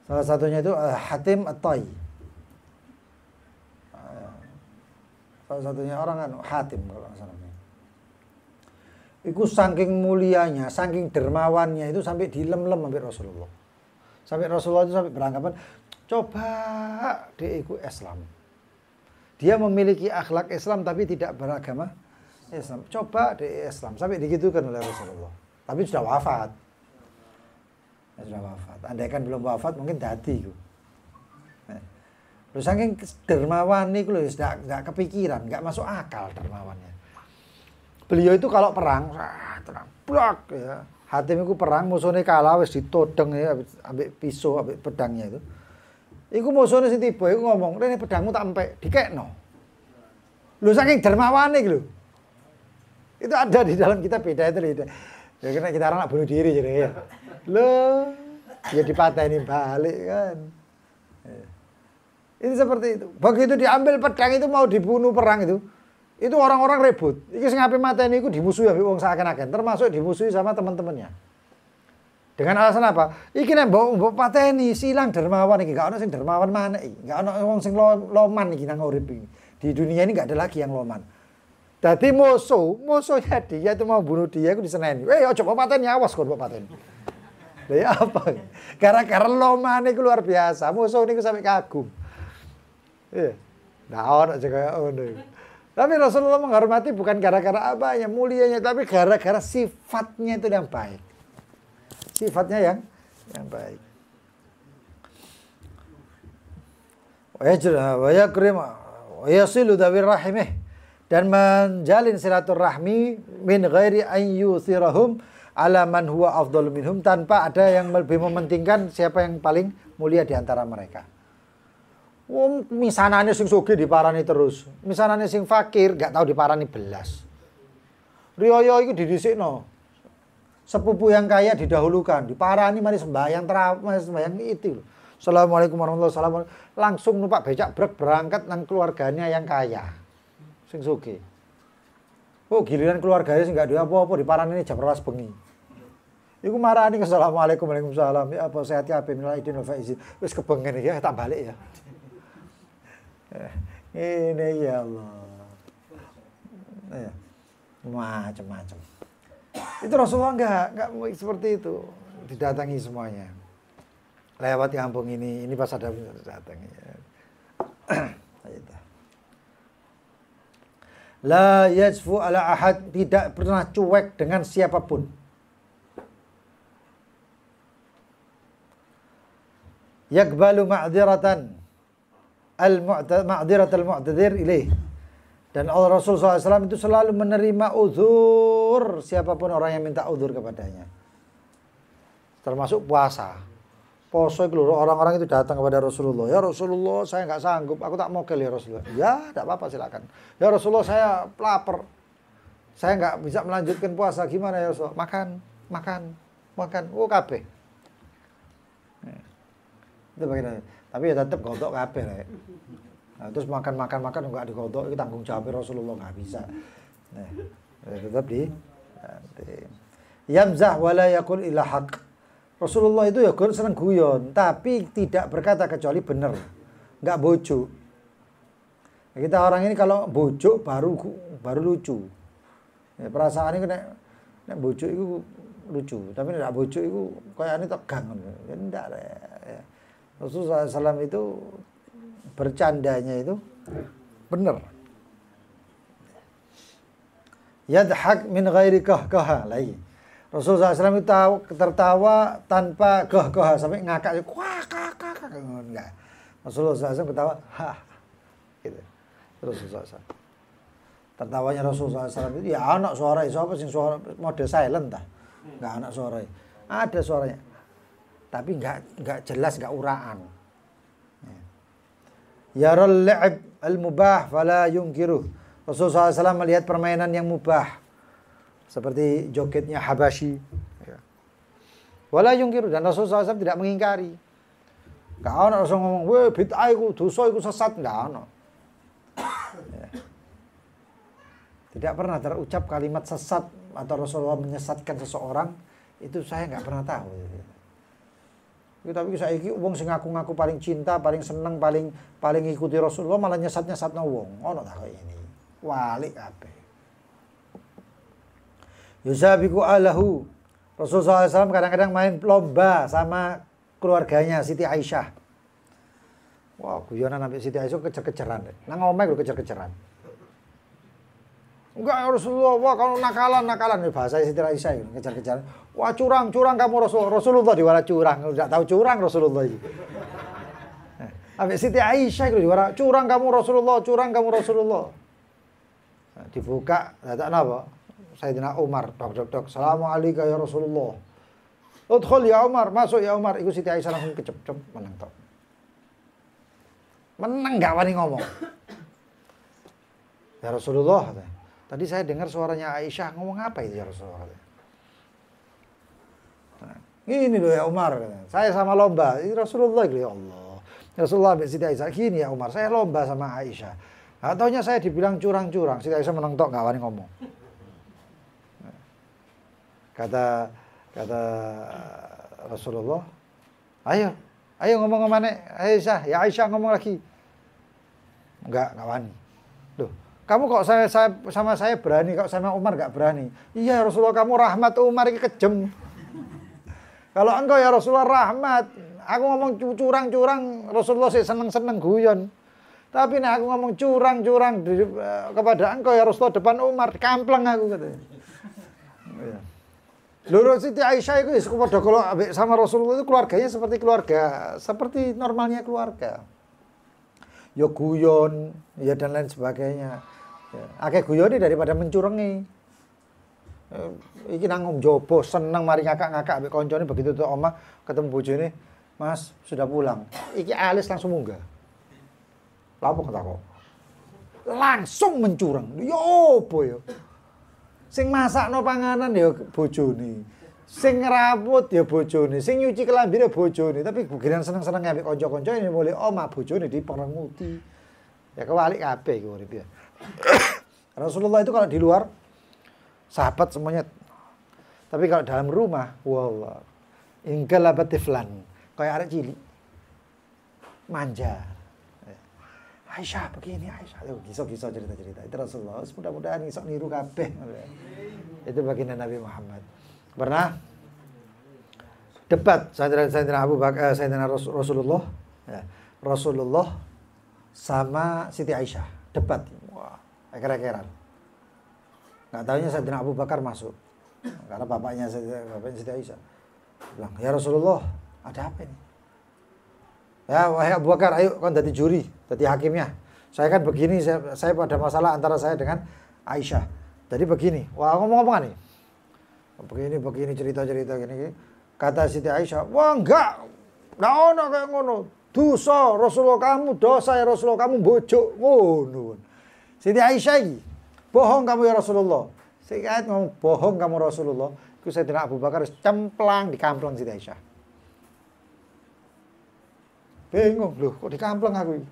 Salah satunya itu Hatim At-Tai. Salah satunya orang Hatim kalau nggak salah. Itu saking mulianya, saking dermawannya itu sampai dilem-lem sampai Rasulullah. Sampai Rasulullah itu sampai beranggapan, coba dia ikut Islam. dia memiliki akhlak Islam tapi tidak beragama Islam. Coba di Islam sampai digitukan oleh Rasulullah. Tapi sudah wafat. Ya, sudah wafat. Andai kan belum wafat mungkin dadi ku. Lho saking dermawan niku lho enggak kepikiran, enggak masuk akal dermawannya. Beliau itu kalau perang, tenang, blak ya. Hatim iku perang musuhnya kalah wis ditodeng ya ambek pisau, ambek pedangnya itu. Iku musuhnya sing tiba iku ngomong, "Rene pedangmu tak empek, dikekno." Lho saking dermawane iku lho. Itu ada di dalam kitab beda itu. Ya karena kita orang nak bunuh diri jadi ya. Loh, ya dipateni balik kan. Ini seperti itu. Begitu diambil pedang itu mau dibunuh perang itu orang-orang rebut. Iki sing ape mateni iku dimusuhi ambek wong saken-aken, termasuk dimusuhi sama teman-temannya. Dengan alasan apa? Iki nek mbok pateni silang dermawan iki, gak ono sing dermawan maneh iki. Gak ono wong sing loman iki nang urip iki. Di dunia ini gak ada lagi yang loman. Dadi musuhnya dia itu mau bunuh dia iku diseneni. Aja mbok pateni, awas kon mbok pateni. Lah ya apa? Gara-gara lomane iku luar biasa. Musuh niku sampai kagum. Iya. Nah, orang juga ngono. Tapi Rasulullah menghormati bukan gara-gara apanya, mulianya, tapi gara-gara sifatnya itu yang baik. Sifatnya yang baik. Wa yakrim wa yasilu dzawir rahimih, dan menjalin silaturahmi min ghairi an yuthirahum ala man huwa afdhalu minhum, tanpa ada yang lebih mementingkan siapa yang paling mulia di antara mereka. Wong misanane sing sugih diparani terus. Misanane sing fakir gak tahu diparani belas. Riyo iku didhisikno. Sepupu yang kaya didahulukan, diparani mari sembahyang sembahyang itu. Assalamualaikum warahmatullahi wabarakatuh. Langsung numpak becak brek berangkat nang keluarganya yang kaya. Sing sugih. Oh, giliran keluarganya sing gak duwe apa-apa diparani jam 12 bengi. Iku marani assalamualaikum waalaikumsalam. Ya apa sehat ya minal aidin wal faizin. Wis kebengen iki tak balik ya. Ini ya Allah. Macam-macam. Itu Rasulullah enggak seperti itu. Didatangi semuanya. Lewati kampung ini pas ada datangi. La yajfu ala ahad, tidak pernah cuek dengan siapapun. Yakbalu ma'dziratan al-ma'dziratul mu'tadzir ilaih. Dan Allah Rasul SAW itu selalu menerima uzur siapapun orang yang minta uzur kepadanya. Termasuk puasa. Poso itu orang-orang itu datang kepada Rasulullah. Ya Rasulullah, saya nggak sanggup. Aku tak mokel ya Rasulullah. Ya, tidak apa-apa silakan. Ya Rasulullah, saya lapar. Saya nggak bisa melanjutkan puasa. Gimana ya Rasulullah? Makan. Oh, kabeh. Itu bagaimana? Tapi ya tetap godok kabeh rek. Nah, terus makan enggak digodok, itu tanggung jawab Rasulullah enggak bisa. Nah, tetap yamzah wala yaqul illa haq. Rasulullah itu ya seneng guyon, tapi tidak berkata kecuali benar. Enggak bojo. Nah, kita orang ini kalau bojo baru lucu. Ya, perasaan ini nek bojo itu lucu, tapi nek bojo itu kayane tegang ngono. Ya ndak ya. Rasulullah SAW itu bercandanya itu benar. Yadhak min ghairi kahkaha lagi. Rasulullah SAW itu tertawa tanpa kahkaha sampai ngakak enggak. Rasulullah SAW ketawa gitu. Rasulullah SAW. Tertawanya Rasulullah SAW itu ya anak suara siapa sing suara mode silent tah. Enggak anak suara. Ada suaranya. Tapi enggak jelas, enggak uraan. Yarul la'ib al-mubah fala yunkiruh. Rasulullah SAW melihat permainan yang mubah seperti jogetnya Habasyi. Wala yunkiruh, dan Rasulullah SAW tidak mengingkari. Enggak ono Rasul ngomong, "Weh, bid'ah iku, dosa iku sesat." Enggak ono. Tidak pernah terucap kalimat sesat atau Rasulullah menyesatkan seseorang, itu saya enggak pernah tahu. Tapi saiki wong sing ngaku-ngaku paling cinta, paling seneng, paling ngikuti Rasulullah malah nyesat-nyesatno wong. Ono ta kaya ini. Walik kabeh. Yusabiqu alahu. Rasulullah SAW kadang-kadang main lomba sama keluarganya Siti Aisyah. Wah, guyonan ambek Siti Aisyah kejar-kejaran. Nang omah lho kejar-kejaran. Enggak ya Rasulullah, wah kalau nakalan bahasa Siti Aisyah itu kejar-kejaran. Wah curang kamu Rasulullah diwara curang, enggak tahu curang Rasulullah itu. Ambek Siti Aisyah itu diwara curang kamu Rasulullah. Nah, dibuka, dadak napa? Sayyidina Umar, dok. Assalamualaikum ya Rasulullah. Udkhul ya Umar, masuk ya Umar. Iku Siti Aisyah langsung kecep-cep meneng tok. Meneng gak wani ngomong. Ya Rasulullah, tadi saya dengar suaranya Aisyah ngomong apa itu ya Rasulullah? Nah, ini loh ya Umar, saya sama lomba. Ini Rasulullah ya Allah. Rasulullah Siti Aisyah, gini ya Umar, saya lomba sama Aisyah. Nah, taunya saya dibilang curang. Siti Aisyah meneng tok gak wani ngomong. Kata Rasulullah, ayo ngomong sama Aisyah, ya Aisyah ngomong lagi. Enggak wani. Loh, kamu kok saya sama saya berani, kok sama Umar enggak berani? Iya Rasulullah, kamu rahmat, Umar ini kejem. Kalau engkau ya Rasulullah rahmat, aku ngomong curang, Rasulullah sih seneng guyon. Tapi nek aku ngomong curang kepada engkau ya Rasulullah depan Umar, kampleng aku katanya. Lho Siti Aisyah itu kalau sama Rasulullah itu keluarganya seperti normalnya keluarga. Ya guyon, ya dan lain sebagainya. Ya, akeh guyone daripada mencurengi. Iki nang jopo seneng mari ngakak-ngakak ambek koncone begitu tuh omah ketemu bojone, "Mas, sudah pulang." Iki alis langsung munggah. Lapo kata kok? Langsung mencurang. Yo opo yo? Sing masakno panganan ya bojone. Sing ngraput ya bojone, sing nyuci kelambine bojone, tapi bugiran seneng-seneng ambek kanca-kancane mulai omah bojone diperenguti. Ya kewalik kabeh iku urip ya. Rasulullah itu kalau di luar sahabat semuanya. Tapi kalau dalam rumah, wallah, ingkalabat tiflan, kayak arek cilik. Manja. Aisyah begini, Aisyah. Kisah cerita-cerita. Itu Rasulullah. Mudah-mudahan ngisok niru kabeh. Itu baginda Nabi Muhammad. Pernah debat Sayyidina Abu Bakar, Sayyidina Rasulullah, ya. Rasulullah sama Siti Aisyah debat. Wah, eker-ekeran. Enggak tahunya Sayyidina Abu Bakar masuk. Karena bapaknya Siti Aisyah. Bilang, "Ya Rasulullah, ada apa ini?" "Ya, wahai Abu Bakar, ayo kon jadi juri, jadi hakimnya. Saya kan begini, saya pada masalah antara saya dengan Aisyah. Jadi begini." Wah, ngomong-ngomongan nih. Begini cerita-cerita gini. Kata Siti Aisyah, "Wah, enggak ono kayak ngono. Dosa Rasulullah kamu, dosa ya Rasulullah kamu bojo ngono." Siti Aisyah iki, "Bohong kamu ya Rasulullah." Saya ngomong, "Bohong kamu Rasulullah." Iku Sayyidina Abu Bakar cemplang dikamplang Siti Aisyah. Bingung, loh kok dikampleng aku ini.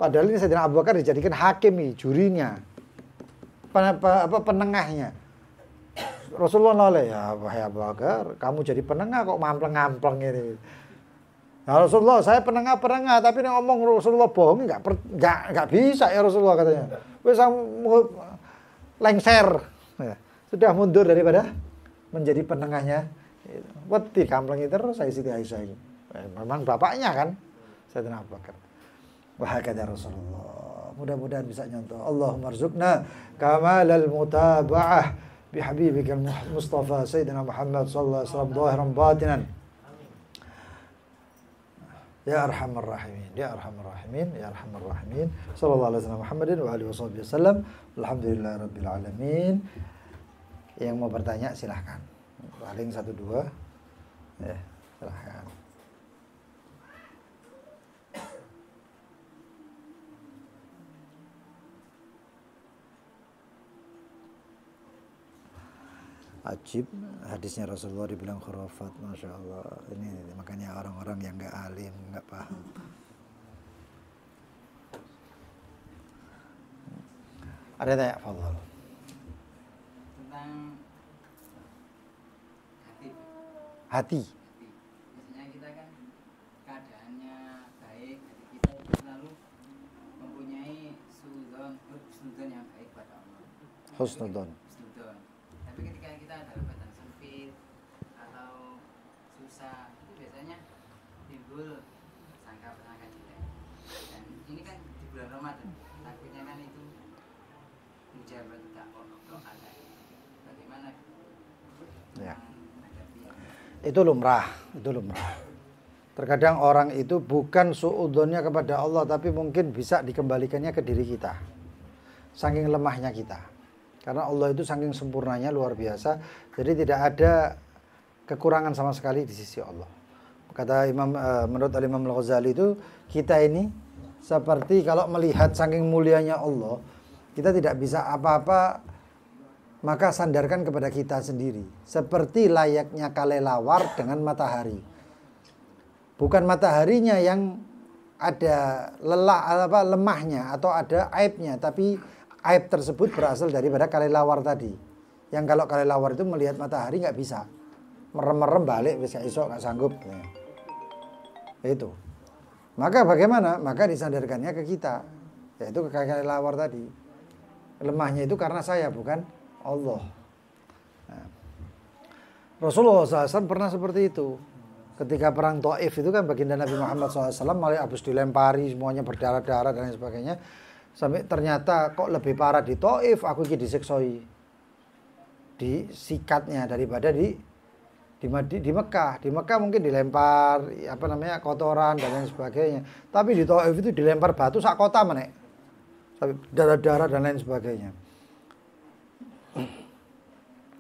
Padahal ini Sayyidina Abu Bakar dijadikan hakim nih, jurinya. Penengahnya. Rasulullah noleh, "Ya wahai Abu Bakar, kamu jadi penengah kok mampleng-ngampleng ini." "Ya Rasulullah, saya penengah, tapi nek ngomong Rasulullah bohong enggak bisa ya Rasulullah," katanya. Wis lengser. Ya, sudah mundur daripada menjadi penengahnya. Wedi kamplengi terus saya Siti Aisyah ini. Memang bapaknya kan Sayyidina Abu Bakar. Wah kata Rasulullah, mudah-mudahan bisa nyontoh. Allahumma rzuqna kamalal mutaba'ah bihabibikal Mustafa Sayyidina Muhammad sallallahu alaihi wasallam zahiran batinan. Ya arhamar rahimin, ya arhamar rahimin, ya arhamar rahimin. Sallallahu alaihi wasallam Muhammadin wa alihi wasallam. Alhamdulillahirabbil alamin. Yang mau bertanya silahkan. Paling 1-2. Ya, silahkan. Ajib, hadisnya Rasulullah dibilang khurafat, Masya Allah. Ini makanya orang-orang yang nggak alim, nggak paham. Ada tanya, Fadhal. Tentang Hati. biasanya kita kan keadaannya baik, hati kita selalu mempunyai sudon yang baik pada Allah. Husnudon. Husnudon. Tapi ketika kita dalam keadaan sempit atau susah, itu biasanya timbul sangka-sangka jelek. Itu lumrah. Terkadang orang itu bukan suudzonnya kepada Allah, tapi mungkin bisa dikembalikannya ke diri kita. Saking lemahnya kita. Karena Allah itu saking sempurnanya luar biasa, jadi tidak ada kekurangan sama sekali di sisi Allah. Kata menurut Imam Al-Ghazali itu, kita ini seperti kalau melihat saking mulianya Allah, kita tidak bisa apa-apa, maka sandarkan kepada kita sendiri. Seperti layaknya kelelawar dengan matahari. Bukan mataharinya yang ada lemahnya atau ada aibnya, tapi aib tersebut berasal daripada kelelawar tadi. Yang kalau kelelawar itu melihat matahari nggak bisa, merem-merem balik, bisa esok nggak sanggup. Itu. Maka bagaimana? Maka disandarkannya ke kita, yaitu ke kelelawar tadi. Lemahnya itu karena saya, bukan Allah. Nah, Rasulullah SAW pernah seperti itu. Ketika perang Taif itu kan baginda Nabi Muhammad SAW malah habis dilempari, semuanya berdarah-darah dan lain sebagainya. Sampai ternyata kok lebih parah di Taif, aku ini diseksoi, disikatnya daripada di Mekah. Di Mekah mungkin dilempar kotoran dan lain sebagainya. Tapi di Taif itu dilempar batu sak kota menek. Sampai darah-darah dan lain sebagainya.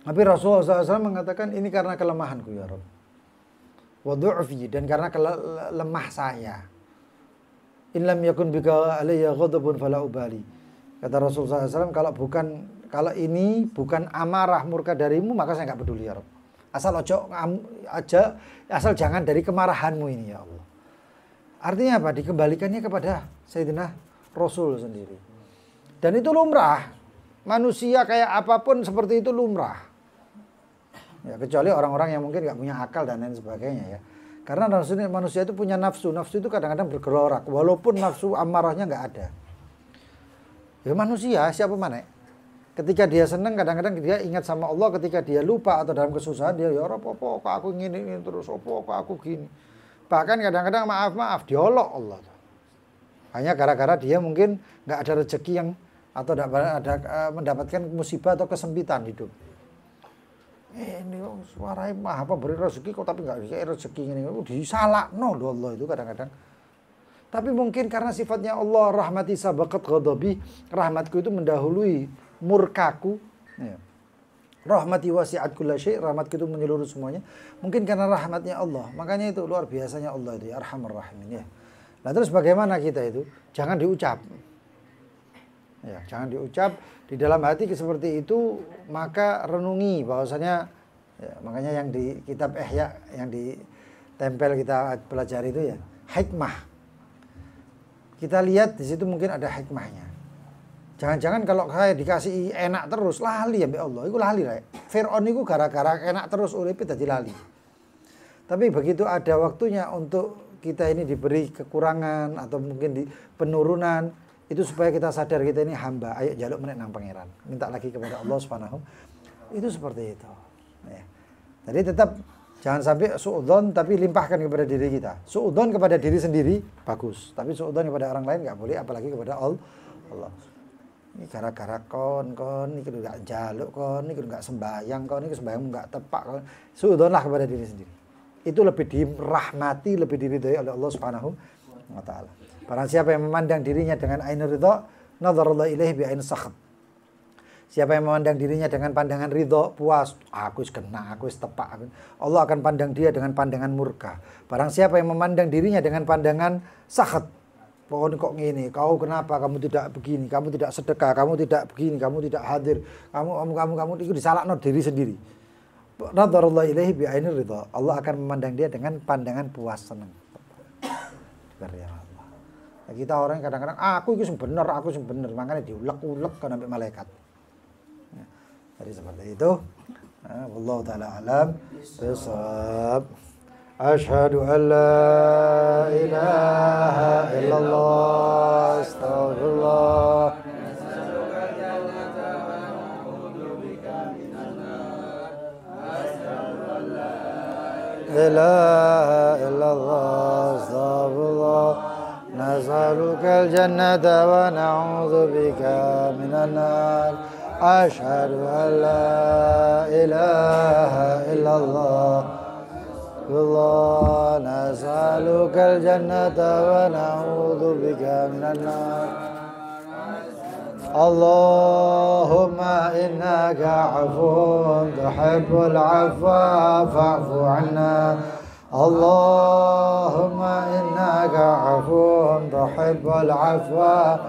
Tapi Rasulullah SAW mengatakan ini karena kelemahanku ya Rabb. Wa du'fi, dan karena lemah saya. In lam yakun bika alayya ghadabun fala ubali. Kata Rasulullah SAW, kalau ini bukan amarah murka darimu, maka saya enggak peduli ya Rabb. Asal jangan dari kemarahanmu ini ya Allah. Artinya apa? Dikembalikannya kepada Sayyidina Rasul sendiri. Dan itu lumrah. Manusia kayak apapun seperti itu lumrah. Ya, kecuali orang-orang yang mungkin nggak punya akal dan lain sebagainya ya. Karena manusia itu punya nafsu. Nafsu itu kadang-kadang bergelorak. Walaupun nafsu amarahnya nggak ada. Ya manusia, siapa mana? Ketika dia senang, kadang-kadang dia ingat sama Allah. Ketika dia lupa atau dalam kesusahan, dia ya apa kok aku gini terus, apa kok aku gini. Bahkan kadang-kadang maaf, diolok Allah. Hanya gara-gara dia mungkin nggak ada rezeki yang atau ada mendapatkan musibah atau kesempitan hidup. Ini suaranya mah apa beri rezeki kok tapi nggak dikasih rezeki ini, disalahno loh Allah itu kadang-kadang. Tapi mungkin karena sifatnya Allah rahmati sabaqat ghadabi, rahmatku itu mendahului murkaku. Ya. Rahmati wasi'at kulla syai', rahmatku itu menyeluruh semuanya. Mungkin karena rahmatnya Allah, makanya itu luar biasanya Allah itu ya Arhamar Rahimin ya. Nah terus bagaimana kita itu? Jangan diucap. Ya, jangan diucap di dalam hati seperti itu, maka renungi bahwasanya ya, makanya yang di kitab Ihya yang ditempel kita pelajari itu ya hikmah. Kita lihat di situ mungkin ada hikmahnya. Jangan-jangan kalau saya dikasih enak terus lali ya Allah, itu lali lah. Fir'aun itu gara-gara enak terus uripe dadi lali. Tapi begitu ada waktunya untuk kita ini diberi kekurangan atau mungkin di penurunan, itu supaya kita sadar kita ini hamba, ayo jaluk meneh nang pangeran, minta lagi kepada Allah Subhanahu. Itu seperti itu ya. Jadi tetap jangan sampai suudzon tapi limpahkan kepada diri kita. Suudzon kepada diri sendiri bagus, tapi suudzon kepada orang lain nggak boleh, apalagi kepada Allah. Ini gara-gara kon ini kudu nggak jaluk, kon ini kudu nggak sembahyang, kon ini sembahyang nggak tepak, kon suudzonlah kepada diri sendiri. Itu lebih dirahmati, lebih diridhai oleh Allah Subhanahu wa taala. Barang siapa yang memandang dirinya dengan ainur ridha, nadharallahu ilaihi bi ain sakhat. Siapa yang memandang dirinya dengan pandangan ridha, puas, aku wis kena, aku wis tepak, Allah akan pandang dia dengan pandangan murka. Barang siapa yang memandang dirinya dengan pandangan sakhat, pokoknya kok ngene, kau kenapa kamu tidak begini, kamu tidak sedekah, kamu tidak begini, kamu tidak hadir, kamu itu disalahno diri sendiri. Nadharallahu ilaihi bi ainir ridha. Allah akan memandang dia dengan pandangan puas, senang. Ya Allah. Kita orang kadang-kadang aku itu benar, makanya diulek-ulek kan sampai malaikat. Ya, jadi seperti itu. Wallahu taala alam bisawab. Asyhadu an la ilaha illallah, astagfirullah. La ilaha illallah, astagfirullah. Nas'alukal jannata wa na'udzubika minan nar. Asyhadu an la ilaha illallah. Allah nas'alukal jannata wa na'udzu bika minan nar. Allahumma innaka 'afuwun tuhibbul 'afwa fa'fu 'anna. Allahumma innaka 'afuwun tuhibbul 'afwa.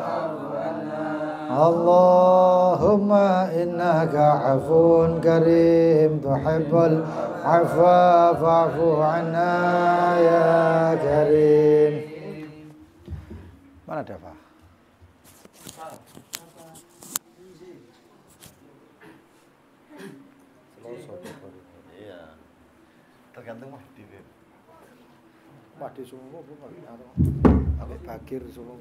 Allahumma innaka 'afuwun karim tuhibbul 'afwa fa'fu 'anna ya karim. Mana Dafa? Iya. Tergantung Mahdi. Mahdi Solo bukan. Ambek Bakir Solo.